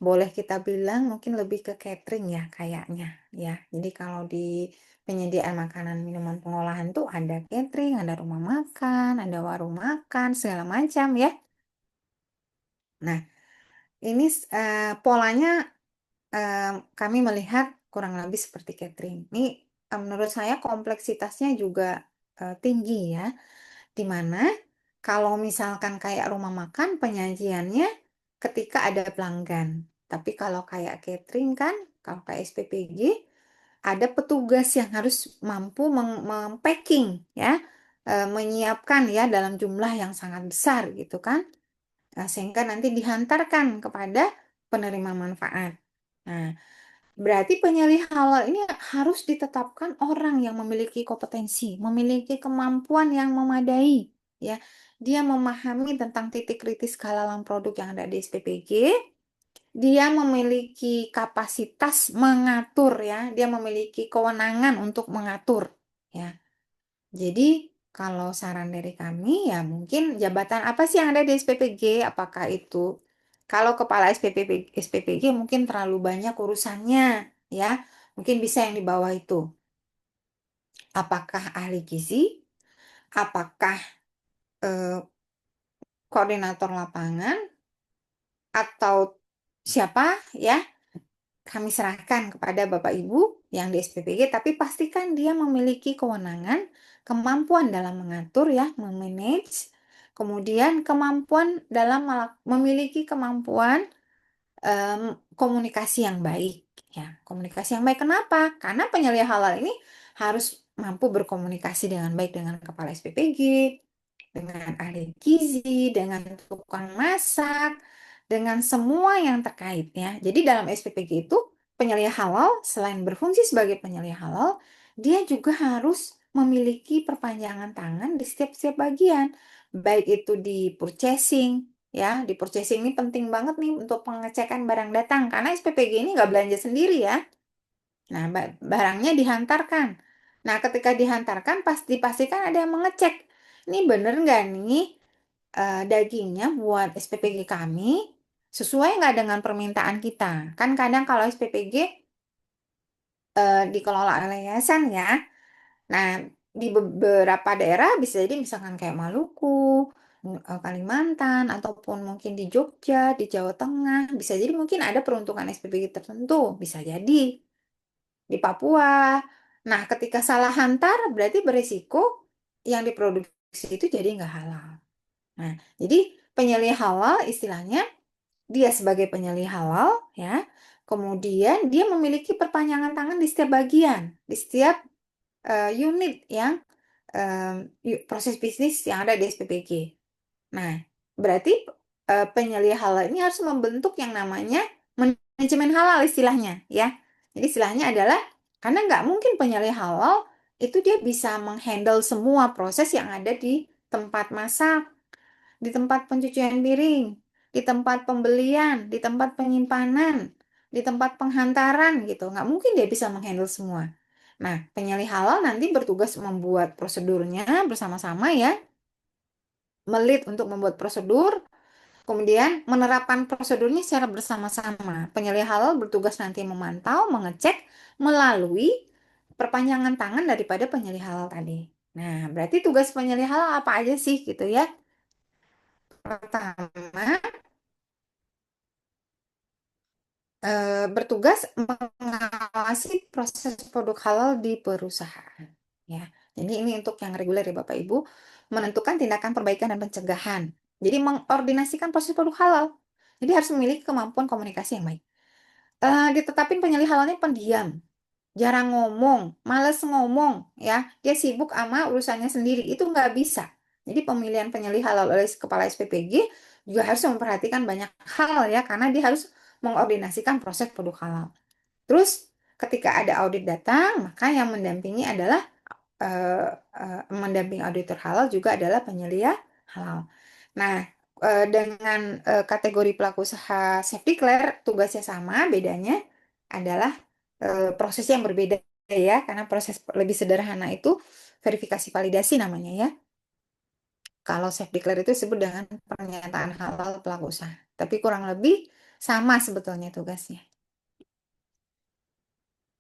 Boleh kita bilang mungkin lebih ke catering ya kayaknya ya. Jadi kalau di penyediaan makanan minuman pengolahan tuh ada catering, ada rumah makan, ada warung makan, segala macam ya. Nah, ini polanya kami melihat kurang lebih seperti catering. Ini menurut saya kompleksitasnya juga tinggi ya. Di mana kalau misalkan kayak rumah makan penyajiannya ketika ada pelanggan. Tapi kalau kayak catering kan, kalau kayak SPPG ada petugas yang harus mampu mempacking ya, menyiapkan ya dalam jumlah yang sangat besar gitu kan. Sehingga nanti dihantarkan kepada penerima manfaat. Nah, berarti penyalih halal ini harus ditetapkan orang yang memiliki kompetensi, memiliki kemampuan yang memadai, ya. Dia memahami tentang titik kritis kehalalan produk yang ada di SPPG. Dia memiliki kapasitas mengatur, ya. Dia memiliki kewenangan untuk mengatur, ya. Jadi kalau saran dari kami ya mungkin jabatan apa sih yang ada di SPPG? Apakah itu kalau kepala SPPG mungkin terlalu banyak urusannya ya. Mungkin bisa yang di bawah itu. Apakah ahli gizi? Apakah eh, koordinator lapangan atau siapa ya? Kami serahkan kepada Bapak Ibu yang di SPPG, tapi pastikan dia memiliki kewenangan, kemampuan dalam mengatur ya, memanage, kemudian kemampuan dalam memiliki kemampuan komunikasi yang baik. Ya, komunikasi yang baik kenapa? Karena penyelia halal ini harus mampu berkomunikasi dengan baik dengan kepala SPPG, dengan ahli gizi, dengan tukang masak, dengan semua yang terkait ya. Jadi dalam SPPG itu penyelia halal selain berfungsi sebagai penyelia halal, dia juga harus memiliki perpanjangan tangan di setiap bagian, baik itu di purchasing ya. Di purchasing ini penting banget nih untuk pengecekan barang datang karena SPPG ini nggak belanja sendiri ya. Nah, barangnya dihantarkan. Nah, ketika dihantarkan pasti dipastikan ada yang mengecek. Ini bener nggak nih dagingnya buat SPPG kami sesuai nggak dengan permintaan kita? Kan kadang kalau SPPG dikelola oleh yayasan ya. Nah, di beberapa daerah bisa jadi misalkan kayak Maluku, Kalimantan, ataupun mungkin di Jogja, di Jawa Tengah, bisa jadi mungkin ada peruntukan SPPG tertentu, bisa jadi di Papua. Nah, ketika salah hantar berarti berisiko yang diproduksi itu jadi nggak halal. Nah, jadi penyelih halal istilahnya dia sebagai penyelih halal ya. Kemudian dia memiliki perpanjangan tangan di setiap bagian, di setiap unit yang proses bisnis yang ada di SPPG. Nah, berarti penyelih halal ini harus membentuk yang namanya manajemen halal istilahnya ya. Jadi istilahnya adalah karena nggak mungkin penyelih halal itu dia bisa menghandle semua proses yang ada di tempat masak, di tempat pencucian piring, di tempat pembelian, di tempat penyimpanan, di tempat penghantaran gitu. Nggak mungkin dia bisa menghandle semua. Nah, penyalih halal nanti bertugas membuat prosedurnya bersama-sama ya, melit untuk membuat prosedur, kemudian menerapkan prosedurnya secara bersama-sama. Penyalih halal bertugas nanti memantau, mengecek melalui perpanjangan tangan daripada penyalih halal tadi. Nah, berarti tugas penyalih halal apa aja sih gitu ya? Pertama, bertugas mengawasi proses produk halal di perusahaan. Ya, jadi ini untuk yang reguler ya Bapak Ibu, menentukan tindakan perbaikan dan pencegahan. Jadi mengordinasikan proses produk halal. Jadi harus memiliki kemampuan komunikasi yang baik. Ditetapin penyalih halalnya pendiam, jarang ngomong, males ngomong, ya, dia sibuk sama urusannya sendiri, itu nggak bisa. Jadi pemilihan penyalih halal oleh kepala SPPG juga harus memperhatikan banyak hal ya, karena dia harus mengordinasikan proses produk halal. Terus ketika ada audit datang, maka yang mendampingi adalah mendamping auditor halal juga adalah penyelia halal. Nah, dengan kategori pelaku usaha self declare tugasnya sama, bedanya adalah proses yang berbeda ya, karena proses lebih sederhana itu verifikasi validasi namanya ya. Kalau self declare itu disebut dengan pernyataan halal pelaku usaha, tapi kurang lebih sama sebetulnya tugasnya.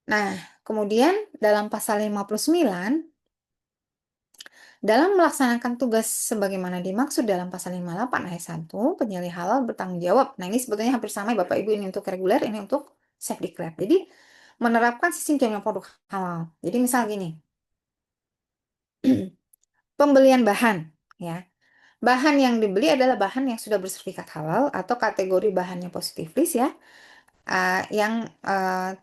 Nah, kemudian dalam pasal 59, dalam melaksanakan tugas sebagaimana dimaksud dalam pasal 58 ayat 1, penyalih halal bertanggung jawab. Nah, ini sebetulnya hampir sama ya Bapak Ibu, ini untuk reguler, ini untuk self declare. Jadi, menerapkan sistem jaminan produk halal. Jadi, misal gini, pembelian bahan ya. Bahan yang dibeli adalah bahan yang sudah bersertifikat halal atau kategori bahannya positif list ya, yang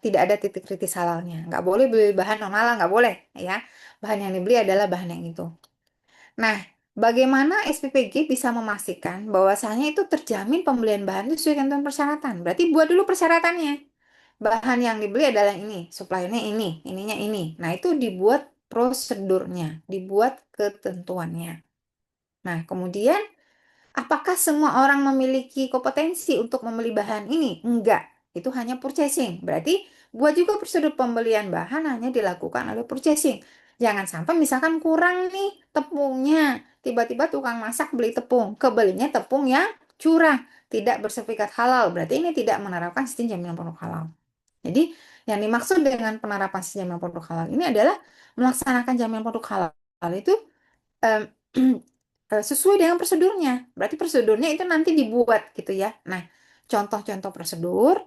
tidak ada titik kritis halalnya. Nggak boleh beli bahan non halal, nggak boleh ya. Bahan yang dibeli adalah bahan yang itu. Nah, bagaimana SPPG bisa memastikan bahwasanya itu terjamin pembelian bahan itu sesuai ketentuan persyaratan? Berarti buat dulu persyaratannya. Bahan yang dibeli adalah ini, suppliernya ini, ininya ini. Nah, itu dibuat prosedurnya, dibuat ketentuannya. Nah, kemudian apakah semua orang memiliki kompetensi untuk membeli bahan ini? Enggak. Itu hanya purchasing. Berarti buat juga prosedur pembelian bahan hanya dilakukan oleh purchasing. Jangan sampai misalkan kurang nih tepungnya. Tiba-tiba tukang masak beli tepung. Kebelinya tepung yang curah. Tidak bersertifikat halal. Berarti ini tidak menerapkan sistem jaminan produk halal. Jadi yang dimaksud dengan penerapan sistem jaminan produk halal ini adalah melaksanakan jaminan produk halal itu em, sesuai dengan prosedurnya. Berarti prosedurnya itu nanti dibuat gitu ya. Nah, contoh-contoh prosedur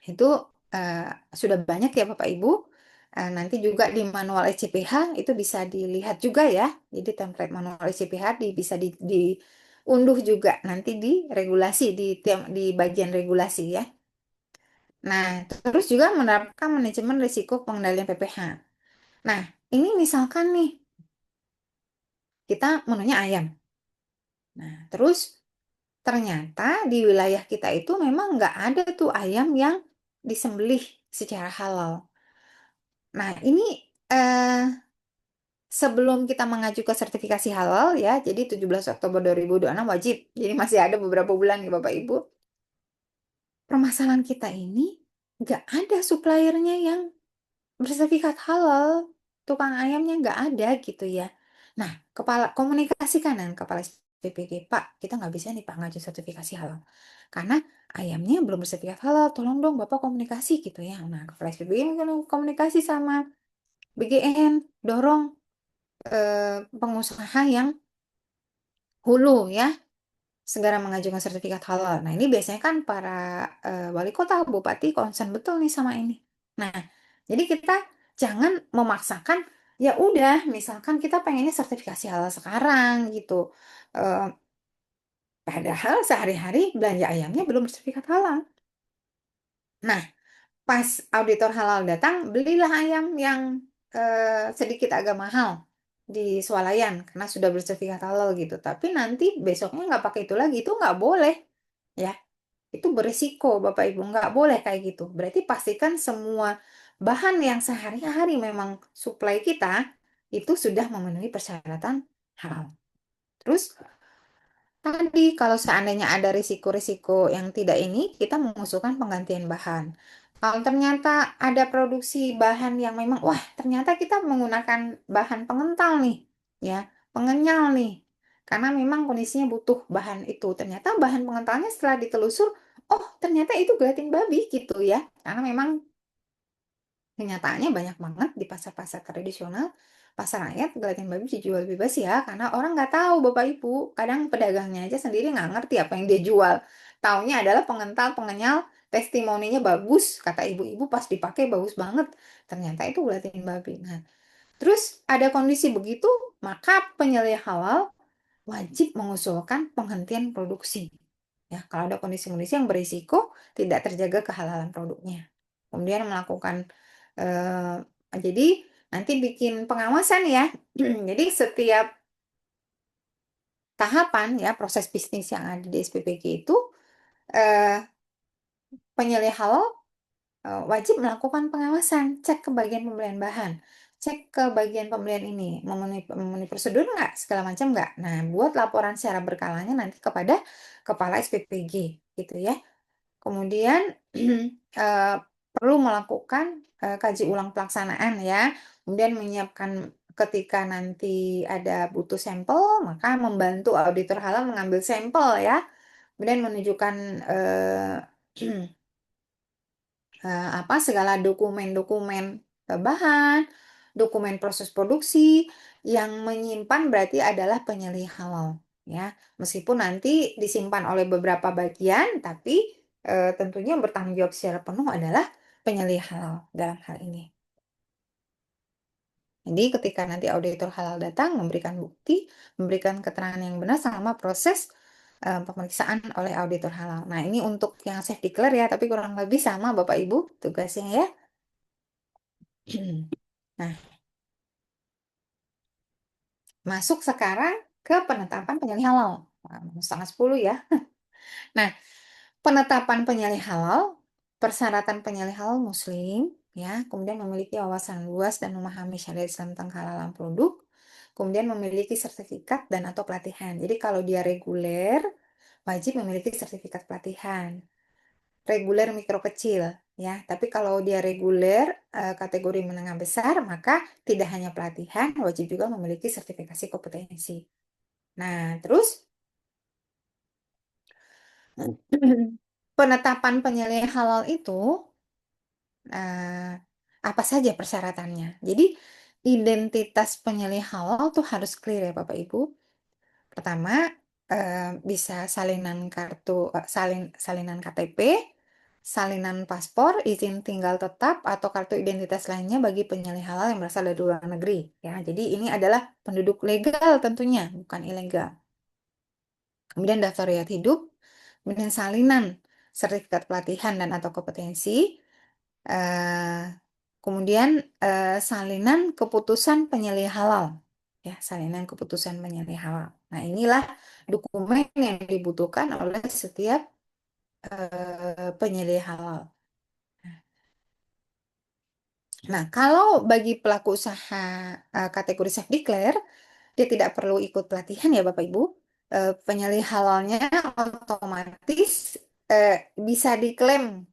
itu eh, sudah banyak ya Bapak Ibu. Nanti juga di manual SCPH itu bisa dilihat juga ya. Jadi template manual SCPH bisa diunduh juga nanti di regulasi di bagian regulasi ya. Nah, terus juga menerapkan manajemen risiko pengendalian PPH. Nah, ini misalkan nih kita menunya ayam. Nah, terus ternyata di wilayah kita itu memang nggak ada tuh ayam yang disembelih secara halal. Nah, ini eh, sebelum kita mengajukan sertifikasi halal ya, jadi 17 Oktober 2026 wajib. Jadi masih ada beberapa bulan nih Bapak Ibu. Permasalahan kita ini nggak ada suppliernya yang bersertifikat halal, tukang ayamnya nggak ada gitu ya. Nah, kepala komunikasikan dengan kepala PPG, Pak, kita nggak bisa nih Pak ngaju sertifikasi halal. Karena ayamnya belum bersertifikat halal, tolong dong Bapak komunikasi gitu ya. Nah, kepala PPG komunikasi sama BGN, dorong pengusaha yang hulu ya, segera mengajukan sertifikat halal. Nah, ini biasanya kan para wali kota, bupati concern betul nih sama ini. Nah, jadi kita jangan memaksakan, ya udah, misalkan kita pengennya sertifikasi halal sekarang gitu. Eh, Padahal sehari-hari belanja ayamnya belum bersertifikat halal. Nah, pas auditor halal datang, belilah ayam yang sedikit agak mahal di swalayan karena sudah bersertifikat halal gitu. Tapi nanti besoknya nggak pakai itu lagi, itu nggak boleh. Ya, itu berisiko Bapak Ibu, nggak boleh kayak gitu. Berarti pastikan semua bahan yang sehari-hari memang suplai kita itu sudah memenuhi persyaratan halal. Terus tadi kalau seandainya ada risiko-risiko yang tidak ini, kita mengusulkan penggantian bahan. Kalau ternyata ada produksi bahan yang memang, wah ternyata kita menggunakan bahan pengental nih, ya, pengenyal nih. Karena memang kondisinya butuh bahan itu. Ternyata bahan pengentalnya setelah ditelusur, oh ternyata itu gelatin babi gitu ya. Karena memang kenyataannya banyak banget di pasar-pasar tradisional, pasar rakyat gelatin babi dijual bebas ya, karena orang nggak tahu Bapak Ibu. Kadang pedagangnya aja sendiri nggak ngerti apa yang dia jual. Taunya adalah pengental, pengenyal, testimoninya bagus, kata ibu-ibu pas dipakai bagus banget. Ternyata itu gelatin babi. Nah, terus ada kondisi begitu, maka penyelesaian halal wajib mengusulkan penghentian produksi. Ya, kalau ada kondisi-kondisi yang berisiko tidak terjaga kehalalan produknya. Kemudian melakukan jadi nanti bikin pengawasan ya. Jadi setiap tahapan ya proses bisnis yang ada di SPPG itu eh, penyelih halal wajib melakukan pengawasan, cek ke bagian pembelian bahan. cek ke bagian pembelian ini, memenuhi prosedur nggak, segala macam nggak. Nah, buat laporan secara berkalanya nanti kepada kepala SPPG, gitu ya. Kemudian eh, perlu melakukan kaji ulang pelaksanaan ya. Kemudian menyiapkan ketika nanti ada butuh sampel, maka membantu auditor halal mengambil sampel ya. Kemudian menunjukkan apa segala dokumen-dokumen bahan, dokumen proses produksi yang menyimpan berarti adalah penyelih halal ya. Meskipun nanti disimpan oleh beberapa bagian, tapi tentunya yang bertanggung jawab secara penuh adalah penyelih halal dalam hal ini. Jadi ketika nanti auditor halal datang memberikan bukti, memberikan keterangan yang benar selama proses pemeriksaan oleh auditor halal. Nah, ini untuk yang safe declare ya, tapi kurang lebih sama Bapak Ibu tugasnya ya. Nah, masuk sekarang ke penetapan penyalih halal. Nah, setengah 10 ya. Nah, penetapan penyalih halal, persyaratan penyalih halal muslim, ya, kemudian memiliki wawasan luas dan memahami syariat Islam tentang kehalalan produk, kemudian memiliki sertifikat dan atau pelatihan. Jadi kalau dia reguler, wajib memiliki sertifikat pelatihan. Reguler mikro kecil, ya. Tapi kalau dia reguler kategori menengah besar, maka tidak hanya pelatihan, wajib juga memiliki sertifikasi kompetensi. Nah, terus penetapan penyelesaian halal itu apa saja persyaratannya? Jadi, identitas penyelesaian halal tuh harus clear ya Bapak Ibu. Pertama, bisa salinan salinan KTP, salinan paspor, izin tinggal tetap atau kartu identitas lainnya bagi penyelesaian halal yang berasal dari luar negeri ya. Jadi ini adalah penduduk legal tentunya, bukan ilegal. Kemudian daftar riwayat hidup, kemudian salinan sertifikat pelatihan dan atau kompetensi, eh, kemudian salinan keputusan penyelesaian halal, ya salinan keputusan penyelesaian halal. Nah inilah dokumen yang dibutuhkan oleh setiap penyelesaian halal. Nah kalau bagi pelaku usaha kategori self declare, dia tidak perlu ikut pelatihan ya Bapak Ibu. Penyalih halalnya otomatis bisa diklaim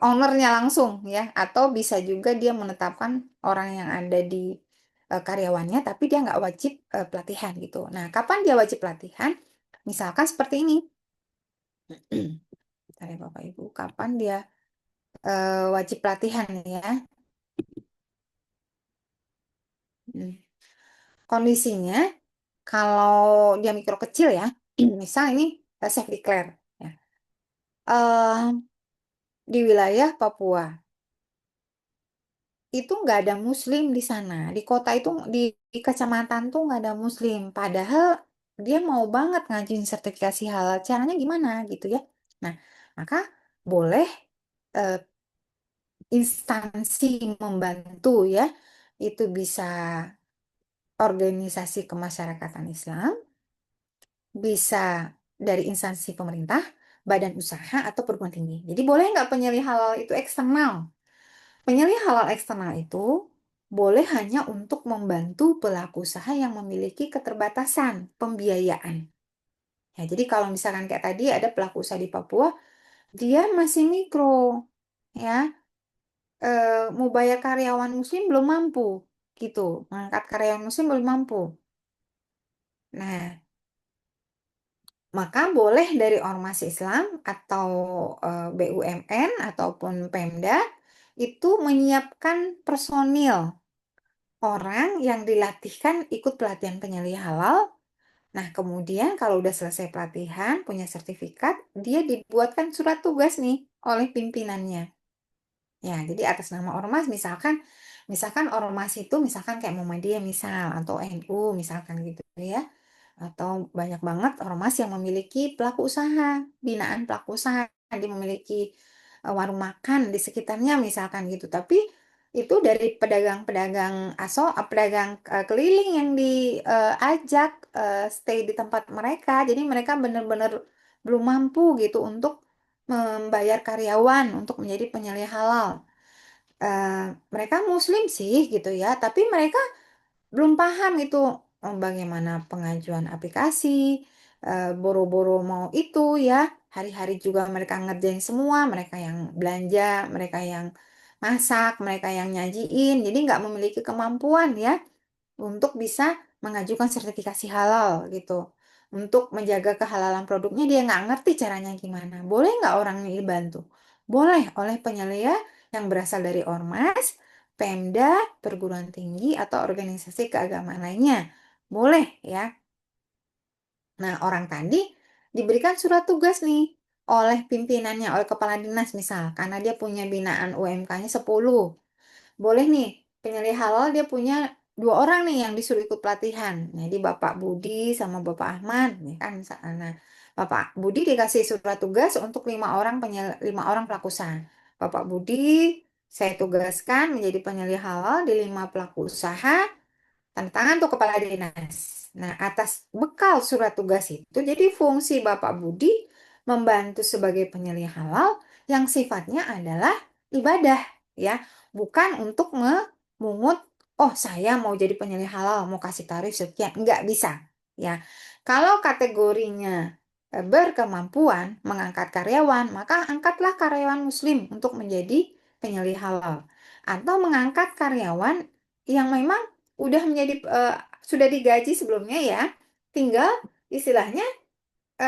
ownernya langsung ya, atau bisa juga dia menetapkan orang yang ada di karyawannya, tapi dia nggak wajib pelatihan gitu. Nah, kapan dia wajib pelatihan? Misalkan seperti ini. Bentar ya Bapak Ibu, kapan dia wajib pelatihan ya? Hmm. Kondisinya kalau dia mikro kecil ya, misal ini self declare ya. Di wilayah Papua itu nggak ada muslim di sana. Di kota itu, di kecamatan tuh nggak ada muslim. Padahal dia mau banget ngajuin sertifikasi halal. Caranya gimana gitu ya. Nah, maka boleh eh, instansi membantu ya. Itu bisa organisasi kemasyarakatan Islam, bisa dari instansi pemerintah, badan usaha, atau perguruan tinggi. Jadi boleh nggak penyelih halal itu eksternal? Penyelih halal eksternal itu boleh hanya untuk membantu pelaku usaha yang memiliki keterbatasan pembiayaan. Ya, jadi kalau misalkan kayak tadi ada pelaku usaha di Papua, dia masih mikro, ya, mau bayar karyawan muslim belum mampu, gitu, mengangkat karyawan muslim belum mampu. Nah, maka boleh dari ormas Islam atau BUMN ataupun Pemda itu menyiapkan personil orang yang dilatihkan ikut pelatihan penyelih halal. Nah, kemudian kalau udah selesai pelatihan, punya sertifikat, dia dibuatkan surat tugas nih oleh pimpinannya. Ya, jadi atas nama ormas misalkan ormas itu misalkan kayak Muhammadiyah misal atau NU misalkan gitu ya. Atau banyak banget ormas yang memiliki pelaku usaha, binaan pelaku usaha, dia memiliki warung makan di sekitarnya misalkan gitu. Tapi itu dari pedagang-pedagang pedagang keliling yang diajak stay di tempat mereka. Jadi mereka benar-benar belum mampu gitu untuk membayar karyawan untuk menjadi penyalih halal. Mereka Muslim sih gitu ya, tapi mereka belum paham itu bagaimana pengajuan aplikasi, boro-boro mau itu ya, hari-hari juga mereka ngerjain semua, mereka yang belanja, mereka yang masak, mereka yang nyajiin, jadi nggak memiliki kemampuan ya untuk bisa mengajukan sertifikasi halal gitu. Untuk menjaga kehalalan produknya dia nggak ngerti caranya gimana. Boleh nggak orang ini dibantu? Boleh oleh penyelia yang berasal dari ormas, Pemda, perguruan tinggi, atau organisasi keagamaan lainnya. Boleh ya. Nah, orang tadi diberikan surat tugas nih oleh pimpinannya, oleh kepala dinas misal, karena dia punya binaan UMK-nya 10. Boleh nih, penyelih halal dia punya 2 orang nih yang disuruh ikut pelatihan. Jadi Bapak Budi sama Bapak Ahmad, nih kan. Nah, Bapak Budi dikasih surat tugas untuk 5 orang 5 orang pelaku usaha. Bapak Budi saya tugaskan menjadi penyelih halal di 5 pelaku usaha, tanda tangan tuh kepala dinas. Nah, atas bekal surat tugas itu, jadi fungsi Bapak Budi membantu sebagai penyelih halal yang sifatnya adalah ibadah, ya, bukan untuk memungut, oh saya mau jadi penyelih halal, mau kasih tarif sekian, nggak bisa, ya. Kalau kategorinya berkemampuan mengangkat karyawan, maka angkatlah karyawan Muslim untuk menjadi penyelih halal, atau mengangkat karyawan yang memang udah menjadi sudah digaji sebelumnya ya, tinggal istilahnya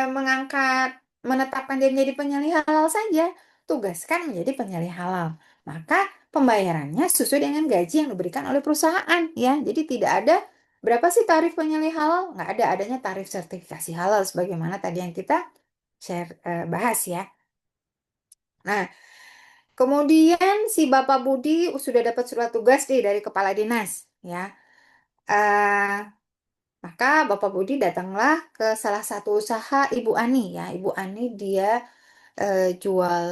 mengangkat menetapkan dia menjadi penyalih halal saja, tugaskan menjadi penyalih halal, maka pembayarannya sesuai dengan gaji yang diberikan oleh perusahaan ya. Jadi tidak ada berapa sih tarif penyalih halal, nggak ada, adanya tarif sertifikasi halal sebagaimana tadi yang kita bahas ya. Nah, kemudian si Bapak Budi sudah dapat surat tugas nih dari kepala dinas ya. Eh, Maka Bapak Budi datanglah ke salah satu usaha Ibu Ani ya. Ibu Ani dia jual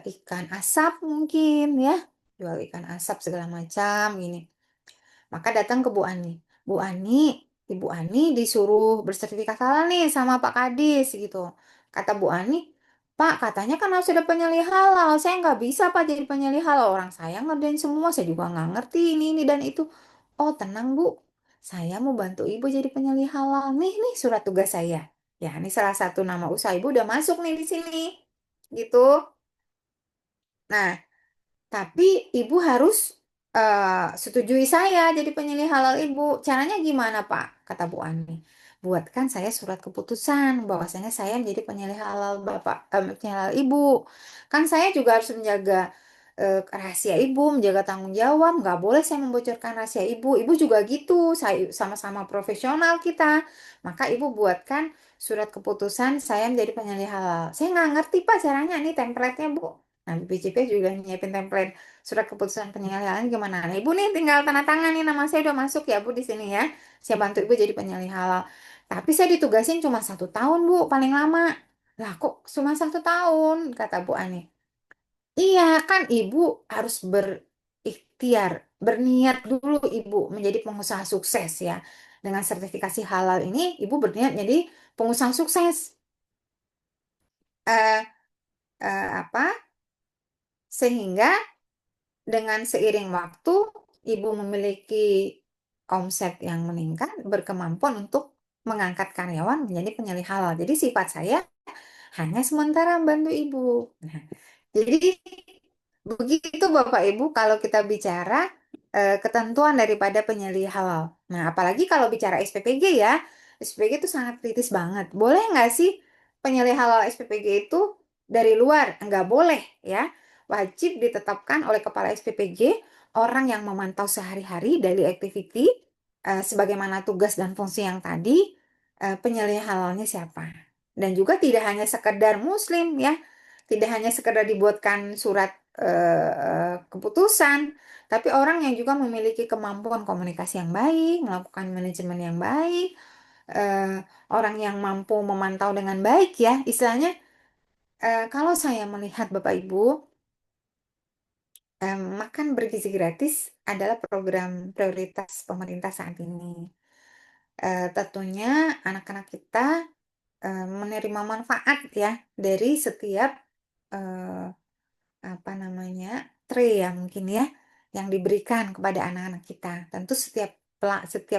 ikan asap mungkin ya. Jual ikan asap segala macam ini. Maka datang ke Bu Ani. Bu Ani, Ibu Ani disuruh bersertifikat halal nih sama Pak Kadis gitu. Kata Bu Ani, Pak katanya kan harus ada penyalih halal. Saya nggak bisa Pak jadi penyalih halal. Orang saya ngerjain semua. Saya juga nggak ngerti ini dan itu. Oh tenang Bu. Saya mau bantu Ibu jadi penyalih halal. Nih surat tugas saya. Ya, ini salah satu nama usaha Ibu udah masuk nih di sini. Gitu. Nah, tapi ibu harus setujui saya jadi penyelih halal ibu. Caranya gimana, Pak? Kata Bu Ani. Buatkan saya surat keputusan bahwasanya saya menjadi penyelih halal Bapak, penyelih halal ibu. Kan saya juga harus menjaga rahasia ibu, menjaga tanggung jawab. Nggak boleh saya membocorkan rahasia ibu. Ibu juga gitu. Saya sama-sama profesional kita. Maka ibu buatkan surat keputusan saya menjadi penyelih halal. Saya nggak ngerti, Pak, caranya. Ini template-nya, Bu. Nah, BPJP juga nyiapin template surat keputusan penyalihan gimana. Nah, Ibu nih tinggal tanda tangan nih, nama saya udah masuk ya Bu di sini ya. Saya bantu Ibu jadi penyalih halal. Tapi saya ditugasin cuma 1 tahun Bu, paling lama. Lah kok cuma 1 tahun, kata Bu Ani. Iya kan Ibu harus berikhtiar, berniat dulu Ibu menjadi pengusaha sukses ya. Dengan sertifikasi halal ini, Ibu berniat jadi pengusaha sukses. Eh, apa? Sehingga dengan seiring waktu, ibu memiliki omset yang meningkat, berkemampuan untuk mengangkat karyawan menjadi penyalih halal. Jadi sifat saya hanya sementara membantu ibu. Nah, jadi begitu Bapak Ibu kalau kita bicara ketentuan daripada penyalih halal. Nah, apalagi kalau bicara SPPG ya, SPPG itu sangat kritis banget. Boleh nggak sih penyalih halal SPPG itu dari luar? Nggak boleh ya. Wajib ditetapkan oleh kepala SPPG, orang yang memantau sehari-hari daily activity, sebagaimana tugas dan fungsi yang tadi, penyalih halalnya siapa. Dan juga tidak hanya sekedar Muslim ya, tidak hanya sekedar dibuatkan surat keputusan, tapi orang yang juga memiliki kemampuan komunikasi yang baik, melakukan manajemen yang baik, eh, orang yang mampu memantau dengan baik ya, istilahnya kalau saya melihat Bapak Ibu, makan bergizi gratis adalah program prioritas pemerintah saat ini. Tentunya anak-anak kita menerima manfaat ya dari setiap eh, apa namanya baterai ya mungkin ya yang diberikan kepada anak-anak kita. Tentu setiap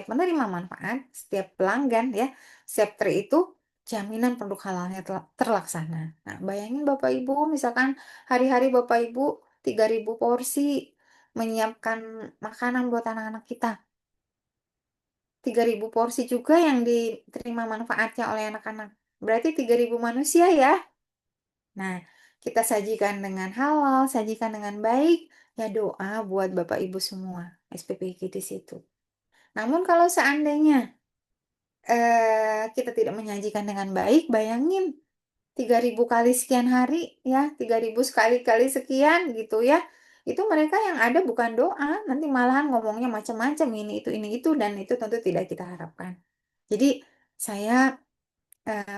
menerima manfaat, setiap pelanggan ya, setiap tray itu jaminan produk halalnya terlaksana. Nah, bayangin Bapak Ibu, misalkan hari-hari Bapak Ibu 3.000 porsi menyiapkan makanan buat anak-anak kita. 3.000 porsi juga yang diterima manfaatnya oleh anak-anak. Berarti 3.000 manusia ya. Nah, kita sajikan dengan halal, sajikan dengan baik, ya doa buat Bapak Ibu semua, SPPG di situ. Namun kalau seandainya kita tidak menyajikan dengan baik, bayangin 3.000 kali sekian hari ya, 3.000 sekali-kali sekian gitu ya. Itu mereka yang ada bukan doa, nanti malahan ngomongnya macam-macam ini itu dan itu tentu tidak kita harapkan. Jadi saya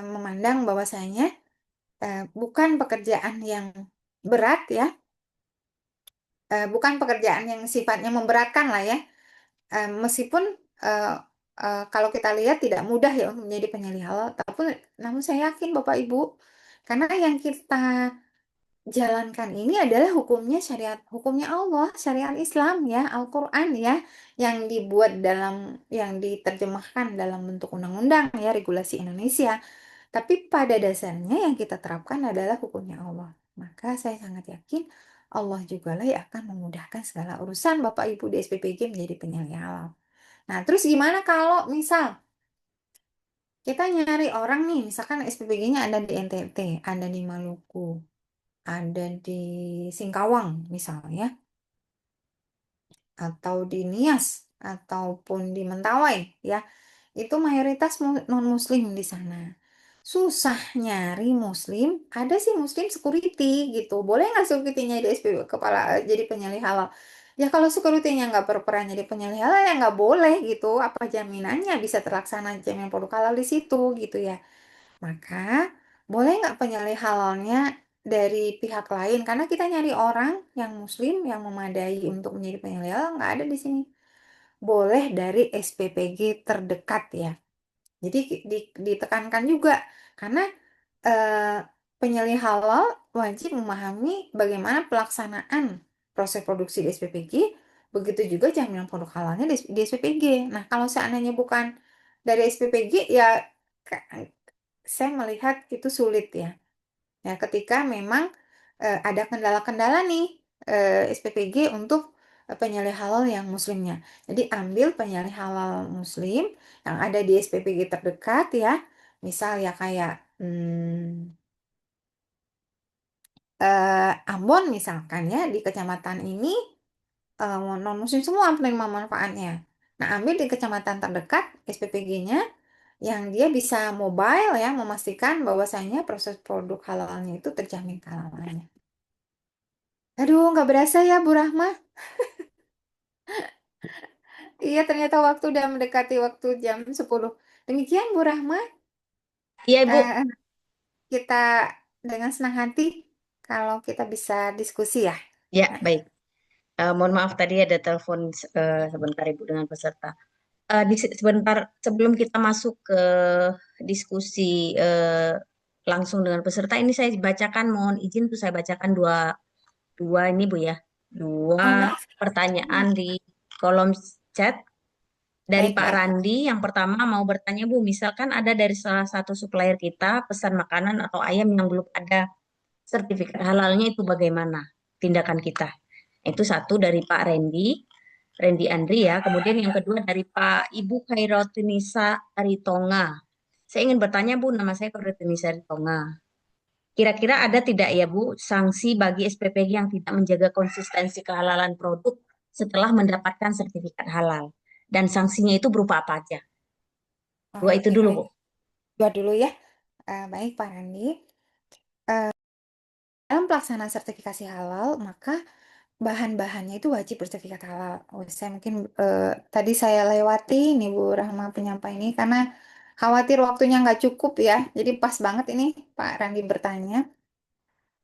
memandang bahwasanya bukan pekerjaan yang berat ya, bukan pekerjaan yang sifatnya memberatkan lah ya. Meskipun eh, kalau kita lihat tidak mudah ya untuk menjadi penyelia halal, tapi namun saya yakin Bapak Ibu, karena yang kita jalankan ini adalah hukumnya syariat, hukumnya Allah, syariat Islam ya, Al-Quran ya, yang dibuat yang diterjemahkan dalam bentuk undang-undang ya, regulasi Indonesia. Tapi pada dasarnya yang kita terapkan adalah hukumnya Allah. Maka saya sangat yakin Allah juga lah yang akan memudahkan segala urusan Bapak Ibu di SPPG menjadi penyelia halal. Nah, terus gimana kalau misal kita nyari orang nih, misalkan SPPG-nya ada di NTT, ada di Maluku, ada di Singkawang misalnya, atau di Nias, ataupun di Mentawai, ya. Itu mayoritas non-muslim di sana. Susah nyari muslim, ada sih muslim security gitu. Boleh nggak security-nya di SPB, kepala jadi penyalih halal? Ya kalau security-nya nggak berperan jadi penyalih halal ya nggak boleh gitu. Apa jaminannya bisa terlaksana jaminan produk halal di situ gitu ya. Maka boleh nggak penyalih halalnya dari pihak lain? Karena kita nyari orang yang muslim yang memadai untuk menjadi penyalih halal nggak ada di sini. Boleh dari SPPG terdekat ya. Jadi ditekankan juga karena eh, penyalih halal wajib memahami bagaimana pelaksanaan proses produksi di SPPG, begitu juga jaminan produk halalnya di SPPG. Nah, kalau seandainya bukan dari SPPG ya ka- saya melihat itu sulit ya. Ya, ketika memang ada kendala-kendala nih SPPG untuk penyalih halal yang muslimnya. Jadi ambil penyalih halal muslim yang ada di SPPG terdekat ya. Misal ya kayak Ambon misalkan ya di kecamatan ini non muslim semua penerima manfaatnya. Nah, ambil di kecamatan terdekat SPPG-nya yang dia bisa mobile ya memastikan bahwasanya proses produk halalnya itu terjamin kehalalannya. Aduh, nggak berasa ya, Bu Rahma. Iya, ternyata waktu udah mendekati waktu jam 10. Demikian, Bu Rahma. Iya, Ibu. Eh, kita dengan senang hati kalau kita bisa diskusi ya. Ya, baik. Mohon maaf tadi ada telepon sebentar Ibu dengan peserta. Sebentar sebelum kita masuk ke diskusi langsung dengan peserta, ini saya bacakan, mohon izin tuh saya bacakan dua ini Bu ya, Oh, dua maaf. pertanyaan di kolom chat dari Baik, Pak baik. Randi. Yang pertama mau bertanya Bu, misalkan ada dari salah satu supplier kita pesan makanan atau ayam yang belum ada sertifikat halalnya, itu bagaimana tindakan kita? Itu satu dari Pak Randy Andri ya. Kemudian yang kedua dari Pak Ibu Khairotunisa Aritonga. Saya ingin bertanya Bu, nama saya Khairotunisa Aritonga. Kira-kira ada tidak ya Bu sanksi bagi SPPG yang tidak menjaga konsistensi kehalalan produk setelah mendapatkan sertifikat halal? Dan sanksinya itu berupa apa aja? Dua itu Oke, dulu baik. Bu. Dua dulu ya. Baik, Pak Randi. Dalam pelaksanaan sertifikasi halal, maka bahan-bahannya itu wajib bersertifikat halal. Oh, saya mungkin tadi saya lewati nih Bu Rahma penyampaian ini karena khawatir waktunya nggak cukup ya. Jadi pas banget ini Pak Randi bertanya.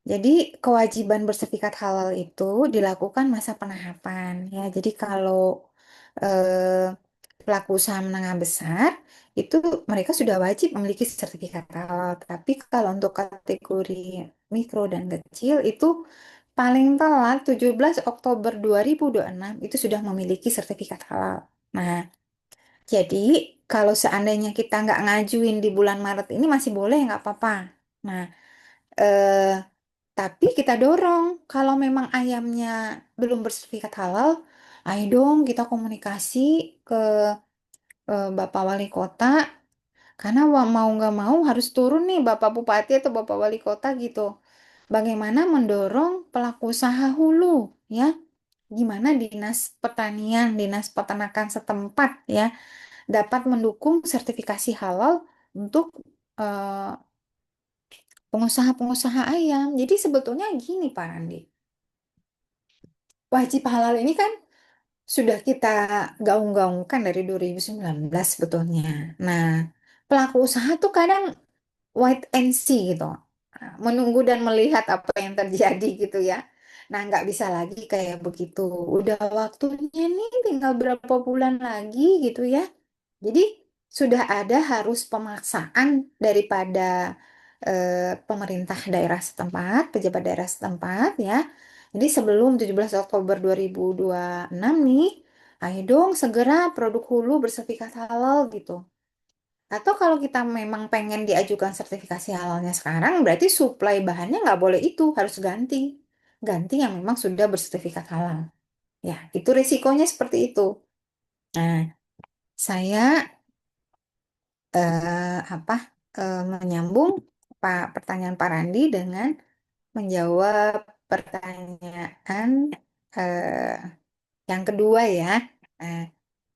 Jadi kewajiban bersertifikat halal itu dilakukan masa penahapan ya. Jadi kalau eh, pelaku usaha menengah besar itu mereka sudah wajib memiliki sertifikat halal. Tapi kalau untuk kategori mikro dan kecil itu paling telat 17 Oktober 2026 itu sudah memiliki sertifikat halal. Nah, jadi kalau seandainya kita nggak ngajuin di bulan Maret ini masih boleh, nggak apa-apa. Nah, eh, tapi kita dorong kalau memang ayamnya belum bersertifikat halal, ayo dong kita komunikasi ke Bapak Wali Kota. Karena mau nggak mau harus turun nih Bapak Bupati atau Bapak Wali Kota gitu. Bagaimana mendorong pelaku usaha hulu ya? Gimana Dinas Pertanian, Dinas Peternakan setempat ya dapat mendukung sertifikasi halal untuk eh, pengusaha-pengusaha ayam. Jadi sebetulnya gini Pak Randi, wajib halal ini kan sudah kita gaung-gaungkan dari 2019 sebetulnya. Nah, pelaku usaha tuh kadang wait and see gitu. Menunggu dan melihat apa yang terjadi gitu ya. Nah, nggak bisa lagi kayak begitu. Udah waktunya nih, tinggal berapa bulan lagi gitu ya. Jadi sudah ada harus pemaksaan daripada pemerintah daerah setempat, pejabat daerah setempat ya. Jadi sebelum 17 Oktober 2026 nih, ayo dong segera produk hulu bersertifikat halal gitu. Atau kalau kita memang pengen diajukan sertifikasi halalnya sekarang, berarti suplai bahannya nggak boleh itu, harus ganti. Ganti yang memang sudah bersertifikat halal. Ya, itu risikonya seperti itu. Nah, saya apa menyambung pertanyaan Pak Randi dengan menjawab pertanyaan eh, yang kedua ya. Nah,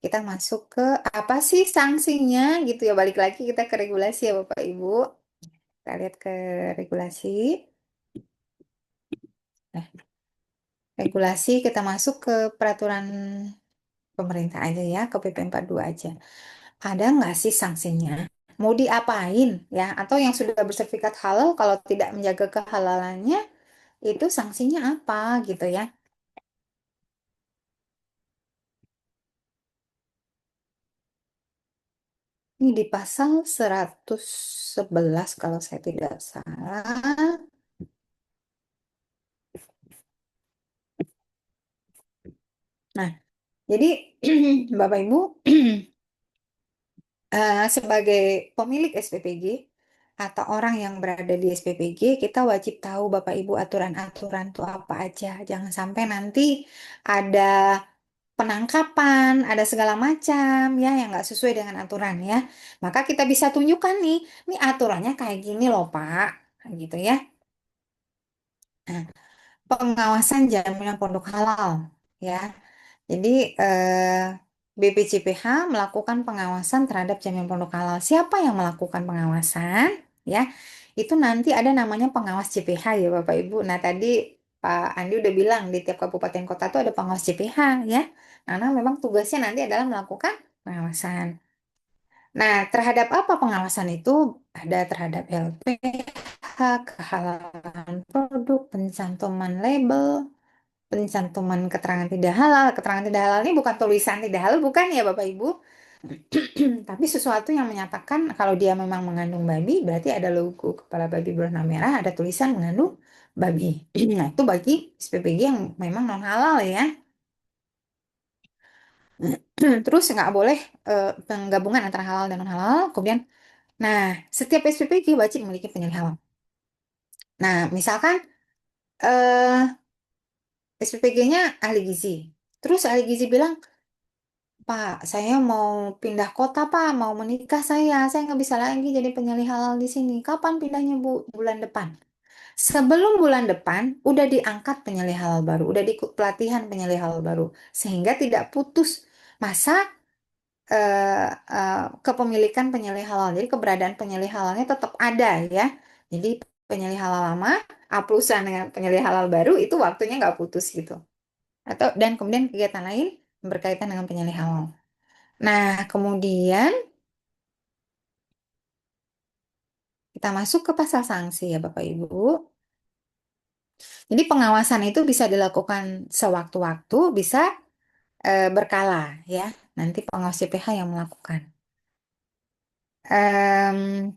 kita masuk ke apa sih sanksinya gitu ya. Balik lagi kita ke regulasi ya Bapak Ibu. Kita lihat ke regulasi. Nah, regulasi kita masuk ke peraturan pemerintah aja ya, ke PP 42 aja. Ada nggak sih sanksinya? Mau diapain ya? Atau yang sudah bersertifikat halal kalau tidak menjaga kehalalannya, itu sanksinya apa gitu ya? Ini di pasal 111 kalau saya tidak salah. Nah, jadi Bapak Ibu sebagai pemilik SPPG atau orang yang berada di SPPG, kita wajib tahu Bapak Ibu aturan-aturan itu apa aja. Jangan sampai nanti ada penangkapan, ada segala macam ya yang nggak sesuai dengan aturan ya. Maka kita bisa tunjukkan nih aturannya kayak gini loh Pak, gitu ya. Nah, pengawasan jaminan produk halal ya. Jadi BPJPH melakukan pengawasan terhadap jaminan produk halal. Siapa yang melakukan pengawasan? Ya, itu nanti ada namanya pengawas JPH ya Bapak Ibu. Nah tadi Pak Andi udah bilang di tiap kabupaten kota itu ada pengawas JPH ya. Karena memang tugasnya nanti adalah melakukan pengawasan. Nah, terhadap apa pengawasan itu? Ada terhadap LPH, kehalalan produk, pencantuman label, pencantuman keterangan tidak halal. Keterangan tidak halal ini bukan tulisan tidak halal, bukan ya Bapak Ibu. Tapi sesuatu yang menyatakan kalau dia memang mengandung babi, berarti ada logo kepala babi berwarna merah, ada tulisan mengandung babi. Nah, itu bagi SPPG yang memang non halal ya. Terus nggak boleh penggabungan antara halal dan non halal. Kemudian, nah setiap SPPG wajib memiliki penyelih halal. Nah, misalkan SPPG-nya ahli gizi. Terus ahli gizi bilang, Pak, saya mau pindah kota, Pak, mau menikah saya nggak bisa lagi jadi penyalih halal di sini. Kapan pindahnya, Bu? Bulan depan. Sebelum bulan depan, udah diangkat penyalih halal baru, udah diikut pelatihan penyalih halal baru, sehingga tidak putus masa kepemilikan penyalih halal. Jadi keberadaan penyalih halalnya tetap ada ya. Jadi penyalih halal lama, aplusan dengan penyalih halal baru itu waktunya nggak putus gitu. Atau dan kemudian kegiatan lain berkaitan dengan penyalih halal. Nah, kemudian kita masuk ke pasal sanksi ya Bapak Ibu. Jadi pengawasan itu bisa dilakukan sewaktu-waktu, bisa berkala ya. Nanti pengawas CPH yang melakukan. Em,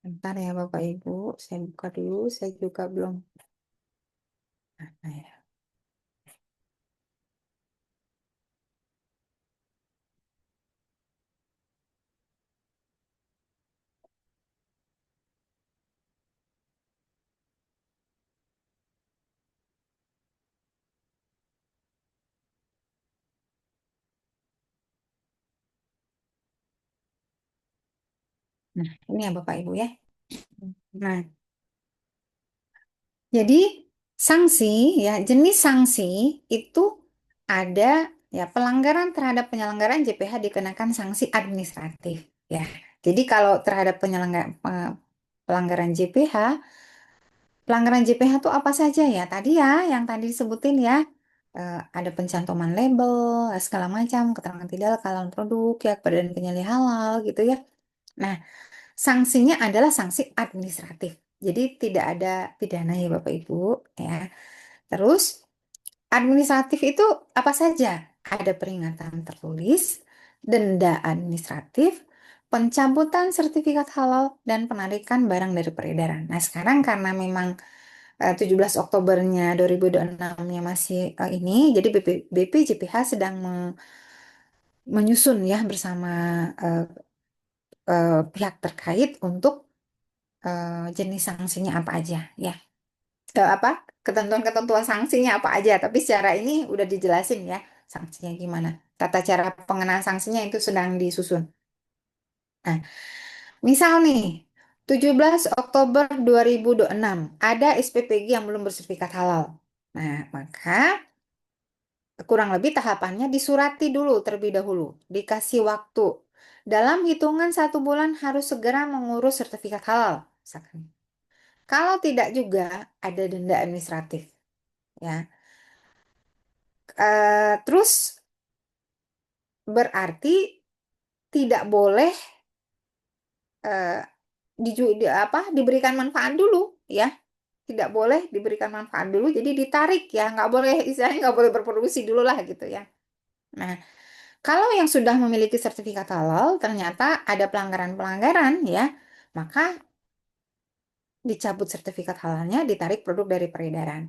Bentar ya Bapak Ibu, saya buka dulu, saya juga belum. Nah, ya. Nah, ini ya Bapak Ibu ya. Nah, jadi sanksi ya, jenis sanksi itu ada ya pelanggaran terhadap penyelenggaraan JPH dikenakan sanksi administratif ya. Jadi kalau terhadap pelanggaran JPH, pelanggaran JPH itu apa saja ya? Tadi ya, yang tadi disebutin ya, ada pencantuman label, segala macam, keterangan tidak halal produk ya, badan penyelih halal gitu ya. Nah, sanksinya adalah sanksi administratif. Jadi tidak ada pidana ya Bapak Ibu ya. Terus administratif itu apa saja? Ada peringatan tertulis, denda administratif, pencabutan sertifikat halal, dan penarikan barang dari peredaran. Nah, sekarang karena memang 17 Oktobernya 2026-nya masih ini, jadi BPJPH sedang menyusun ya bersama eh, pihak terkait untuk jenis sanksinya apa aja ya. Apa ketentuan-ketentuan sanksinya apa aja, tapi secara ini udah dijelasin ya sanksinya gimana. Tata cara pengenaan sanksinya itu sedang disusun. Nah, misal nih 17 Oktober 2026 ada SPPG yang belum bersertifikat halal. Nah, maka kurang lebih tahapannya disurati dulu terlebih dahulu, dikasih waktu. Dalam hitungan 1 bulan harus segera mengurus sertifikat halal. Misalkan. Kalau tidak juga ada denda administratif. Ya, terus berarti tidak boleh eh, diberikan manfaat dulu, ya. Tidak boleh diberikan manfaat dulu, jadi ditarik ya, nggak boleh istilahnya nggak boleh berproduksi dulu lah gitu ya. Nah, kalau yang sudah memiliki sertifikat halal ternyata ada pelanggaran-pelanggaran ya, maka dicabut sertifikat halalnya, ditarik produk dari peredaran.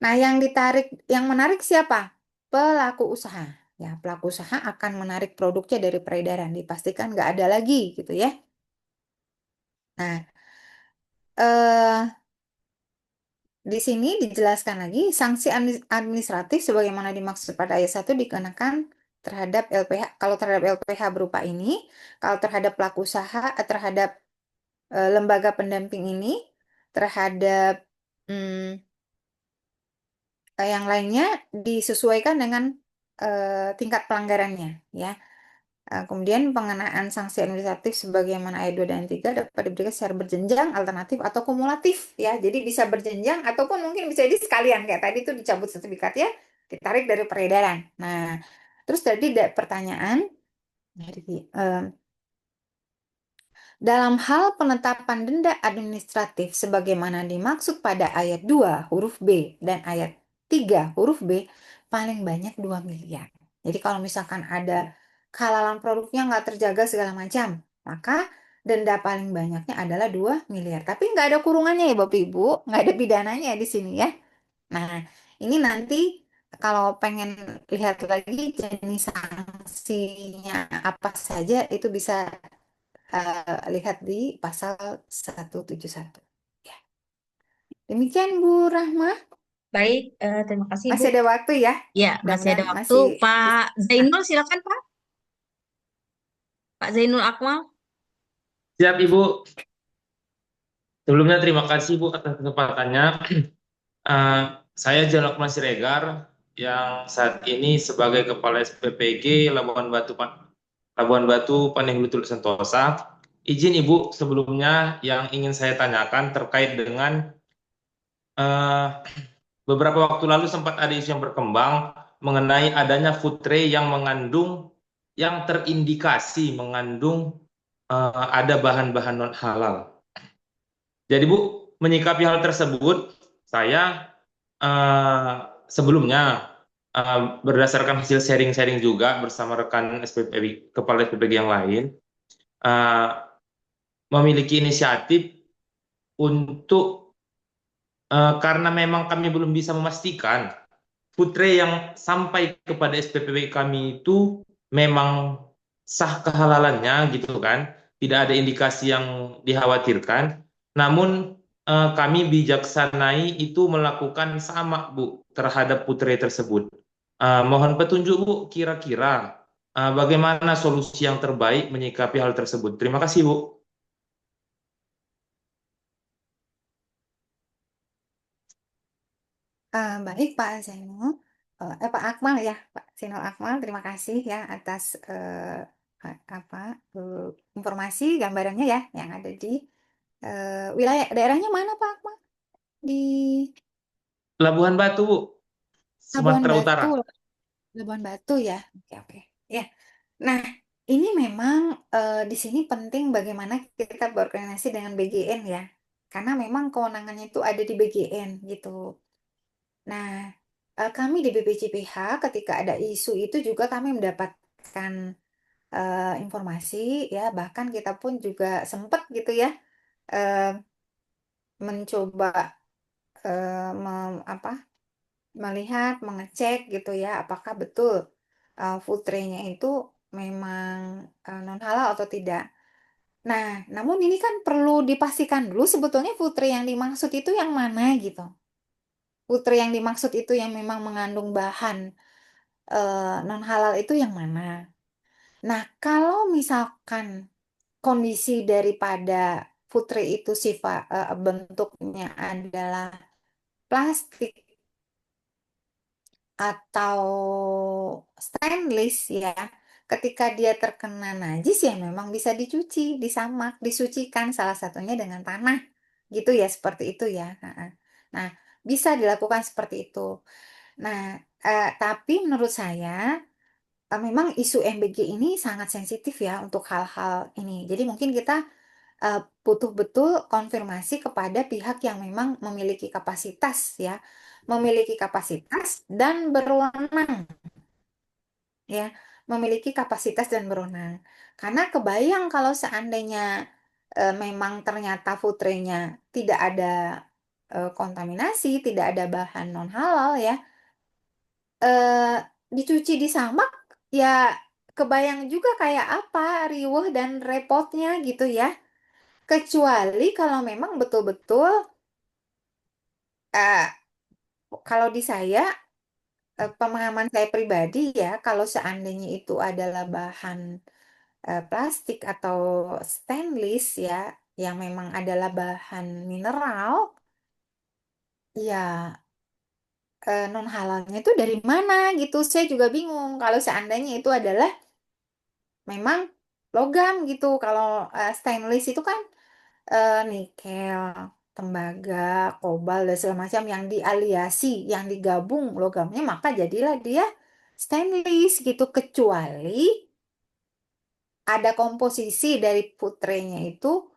Nah, yang menarik siapa? Pelaku usaha. Ya, pelaku usaha akan menarik produknya dari peredaran, dipastikan nggak ada lagi gitu ya. Nah, eh, di sini dijelaskan lagi sanksi administratif sebagaimana dimaksud pada ayat 1 dikenakan terhadap LPH. Kalau terhadap LPH berupa ini, kalau terhadap pelaku usaha, terhadap lembaga pendamping ini, terhadap hmm, yang lainnya disesuaikan dengan tingkat pelanggarannya ya. Kemudian pengenaan sanksi administratif sebagaimana ayat 2 dan 3 dapat diberikan secara berjenjang, alternatif atau kumulatif ya. Jadi bisa berjenjang ataupun mungkin bisa jadi sekalian kayak tadi itu dicabut sertifikatnya, ditarik dari peredaran. Nah, terus tadi ada pertanyaan dari dalam hal penetapan denda administratif sebagaimana dimaksud pada ayat 2 huruf B dan ayat 3 huruf B, paling banyak 2 miliar. Jadi kalau misalkan ada kehalalan produknya nggak terjaga segala macam, maka denda paling banyaknya adalah 2 miliar. Tapi nggak ada kurungannya ya Bapak Ibu, nggak ada pidananya di sini ya. Nah, ini nanti kalau pengen lihat lagi jenis sanksinya apa saja itu bisa lihat di pasal 171. Ya. Demikian Bu Rahma. Baik, terima kasih Bu. Masih ada waktu ya. Ya, masih ada Mudah-mudahan waktu. masih Pak Zainul, silakan Pak. Pak Zainul Akmal. Siap, Ibu. Sebelumnya terima kasih, Bu, atas kesempatannya. Saya Jalan Akmal Siregar, yang saat ini sebagai Kepala SPPG Labuan Batu Pandeglang Lutul Sentosa. Izin Ibu, sebelumnya yang ingin saya tanyakan terkait dengan beberapa waktu lalu sempat ada isu yang berkembang mengenai adanya food tray yang terindikasi mengandung ada bahan-bahan non halal. Jadi Bu, menyikapi hal tersebut, saya sebelumnya berdasarkan hasil sharing-sharing juga bersama rekan SPPG, kepala SPPG yang lain, memiliki inisiatif untuk karena memang kami belum bisa memastikan putre yang sampai kepada SPPB kami itu memang sah kehalalannya gitu kan. Tidak ada indikasi yang dikhawatirkan. Namun kami bijaksanai itu melakukan sama Bu terhadap putre tersebut. Mohon petunjuk Bu, kira-kira bagaimana solusi yang terbaik menyikapi hal tersebut. Terima kasih Bu. Baik Pak Zainul, Pak Akmal ya, Pak Zainul Akmal, terima kasih ya atas apa informasi gambarannya ya yang ada di wilayah daerahnya mana Pak Akmal? Di Labuhan Batu Bu, Labuan Sumatera Batu, Utara. Labuan Batu ya. Oke oke. Ya. Nah, ini memang di sini penting bagaimana kita berkoordinasi dengan BGN ya, karena memang kewenangannya itu ada di BGN gitu. Nah, kami di BPJPH ketika ada isu itu juga kami mendapatkan informasi ya, bahkan kita pun juga sempat gitu ya eh, mencoba apa melihat, mengecek gitu ya, apakah betul putrenya itu memang non halal atau tidak. Nah, namun ini kan perlu dipastikan dulu sebetulnya putri yang dimaksud itu yang mana gitu. Putri yang dimaksud itu yang memang mengandung bahan non halal itu yang mana. Nah, kalau misalkan kondisi daripada putri itu sifat bentuknya adalah plastik atau stainless ya, ketika dia terkena najis ya memang bisa dicuci, disamak, disucikan salah satunya dengan tanah gitu ya, seperti itu ya. Nah, bisa dilakukan seperti itu. Nah, tapi menurut saya memang isu MBG ini sangat sensitif ya untuk hal-hal ini. Jadi mungkin kita butuh betul konfirmasi kepada pihak yang memang memiliki kapasitas ya, memiliki kapasitas dan berwenang ya, memiliki kapasitas dan berwenang. Karena kebayang kalau seandainya memang ternyata putrenya tidak ada kontaminasi, tidak ada bahan non halal ya, eh, dicuci disamak ya, kebayang juga kayak apa riuh dan repotnya gitu ya. Kecuali kalau memang betul-betul eh, kalau di saya pemahaman saya pribadi ya, kalau seandainya itu adalah bahan plastik atau stainless ya, yang memang adalah bahan mineral, ya non halalnya itu dari mana gitu. Saya juga bingung kalau seandainya itu adalah memang logam gitu. Kalau stainless itu kan nikel, tembaga, kobalt dan segala macam yang dialiasi, yang digabung logamnya, maka jadilah dia stainless gitu. Kecuali ada komposisi dari putrenya itu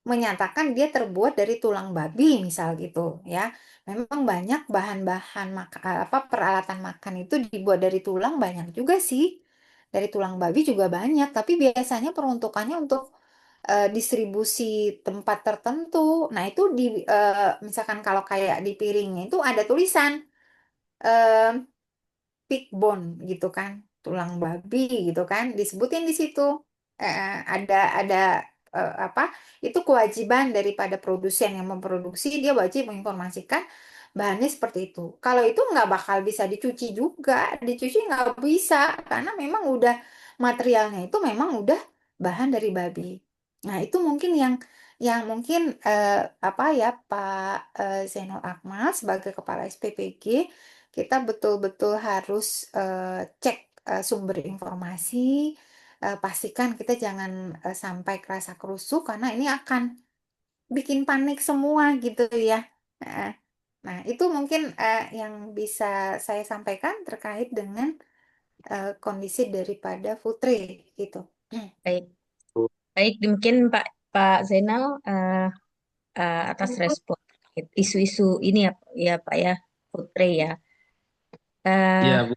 menyatakan dia terbuat dari tulang babi misal gitu ya. Memang banyak bahan-bahan apa peralatan makan itu dibuat dari tulang banyak juga sih. Dari tulang babi juga banyak, tapi biasanya peruntukannya untuk distribusi tempat tertentu. Nah, itu misalkan kalau kayak di piringnya itu ada tulisan eh, pig bone gitu kan, tulang babi gitu kan, disebutin di situ. Ada apa? Itu kewajiban daripada produsen yang memproduksi, dia wajib menginformasikan bahannya seperti itu. Kalau itu nggak bakal bisa dicuci juga, dicuci nggak bisa karena memang udah materialnya itu memang udah bahan dari babi. Nah, itu mungkin yang mungkin apa ya Pak Zainul Akmal sebagai kepala SPPG, kita betul-betul harus cek sumber informasi, pastikan kita jangan sampai kerasa kerusuk karena ini akan bikin panik semua gitu ya. Nah, nah, itu mungkin yang bisa saya sampaikan terkait dengan kondisi daripada Putri gitu. Baik, baik, mungkin Pak Pak Zainal atas respon terkait isu-isu ini ya, ya Pak ya, Putri ya. Eh, Iya Bu.